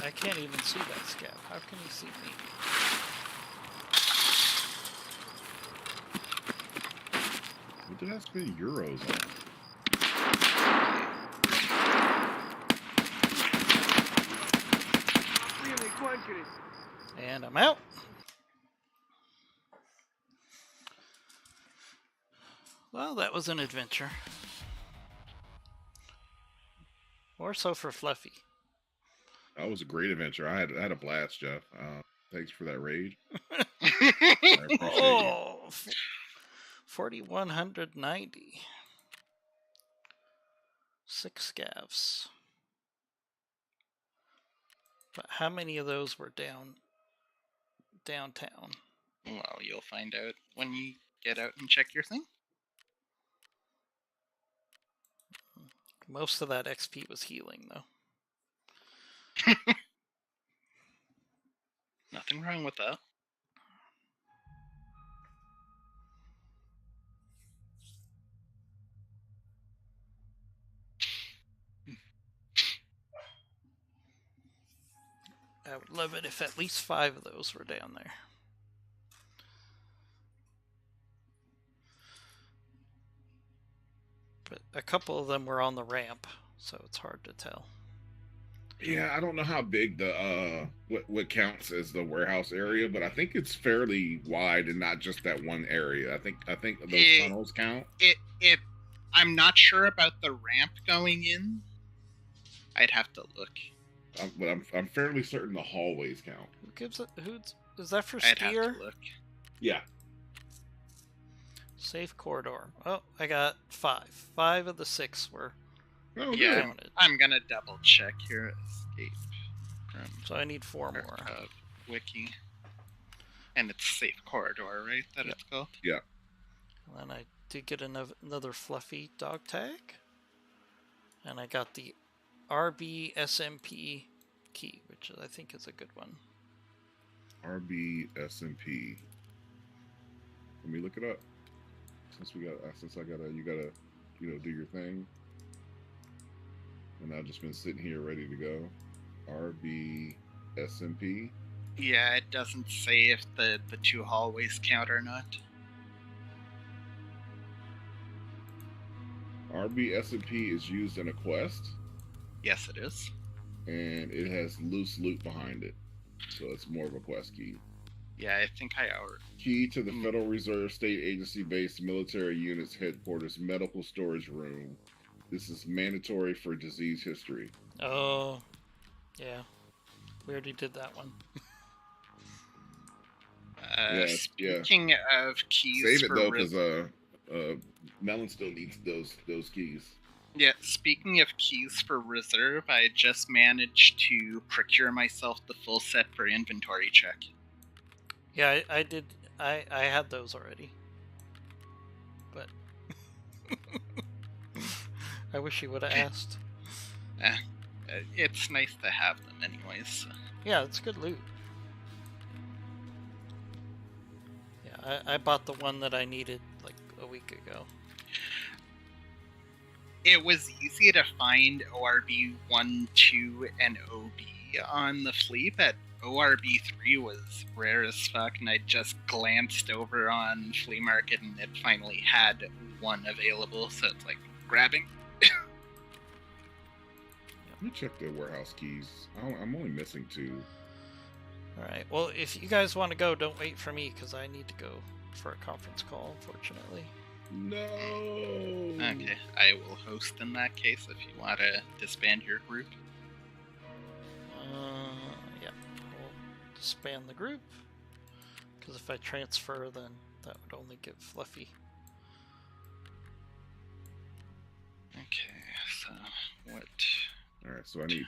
I can't even see that scav. How can you see me? What did I spend euros on? And I'm out. Well, that was an adventure. More so for Fluffy. That was a great adventure. I had a blast, Jeff. Thanks for that raid. I appreciate you. Oh, 4,190. 6 scavs. But how many of those were downtown? Well, you'll find out when you get out and check your thing. Most of that XP was healing, though. Nothing wrong with that. I would love it if at least 5 of those were down there. But a couple of them were on the ramp, so it's hard to tell. Yeah, I don't know how big the what counts as the warehouse area, but I think it's fairly wide and not just that one area. I think those tunnels count. I'm not sure about the ramp going in. I'd have to look. But I'm fairly certain the hallways count. Who gives it? Who's is that for I'd have skier? to look. Yeah. Safe corridor. Oh, I got 5. 5 of the 6 were Oh, Yeah. good. counted. I'm gonna double check here. Escape from So I need 4 more. Archive Wiki. And it's safe corridor, right? That Yep. it's called. And then I did get another fluffy dog tag. And I got the RB SMP key, which I think is a good one. RB SMP. Let me look it up. Since I gotta, you gotta, do your thing. And I've just been sitting here ready to go. RB SMP. Yeah, it doesn't say if the 2 hallways count or not. RB SMP is used in a quest, Yes, it is. and it has loose loot behind it, so it's more of a quest key. Yeah, I think I already. Key to the Federal Reserve State Agency-based military units headquarters medical storage room. This is mandatory for disease history. Oh, yeah. We already did that one. Yeah. Speaking of keys Save it for though, because Melon still needs those keys. Yeah, speaking of keys for reserve, I just managed to procure myself the full set for inventory check. Yeah, I did. I had those already. But I wish you would have asked. It's nice to have them anyways. So. Yeah, it's good loot. Yeah, I bought the one that I needed like a week ago. It was easy to find ORB 1, 2, and OB on the fleet, but ORB 3 was rare as fuck, and I just glanced over on Flea Market and it finally had one available, so it's like grabbing. Let me check the warehouse keys. I'm only missing 2. Alright, well, if you guys want to go, don't wait for me, because I need to go for a conference call, unfortunately. No. Okay, I will host in that case if you want to disband your group. Yeah, we'll disband the group, because if I transfer, then that would only give Fluffy. Okay, so what? All right, so I need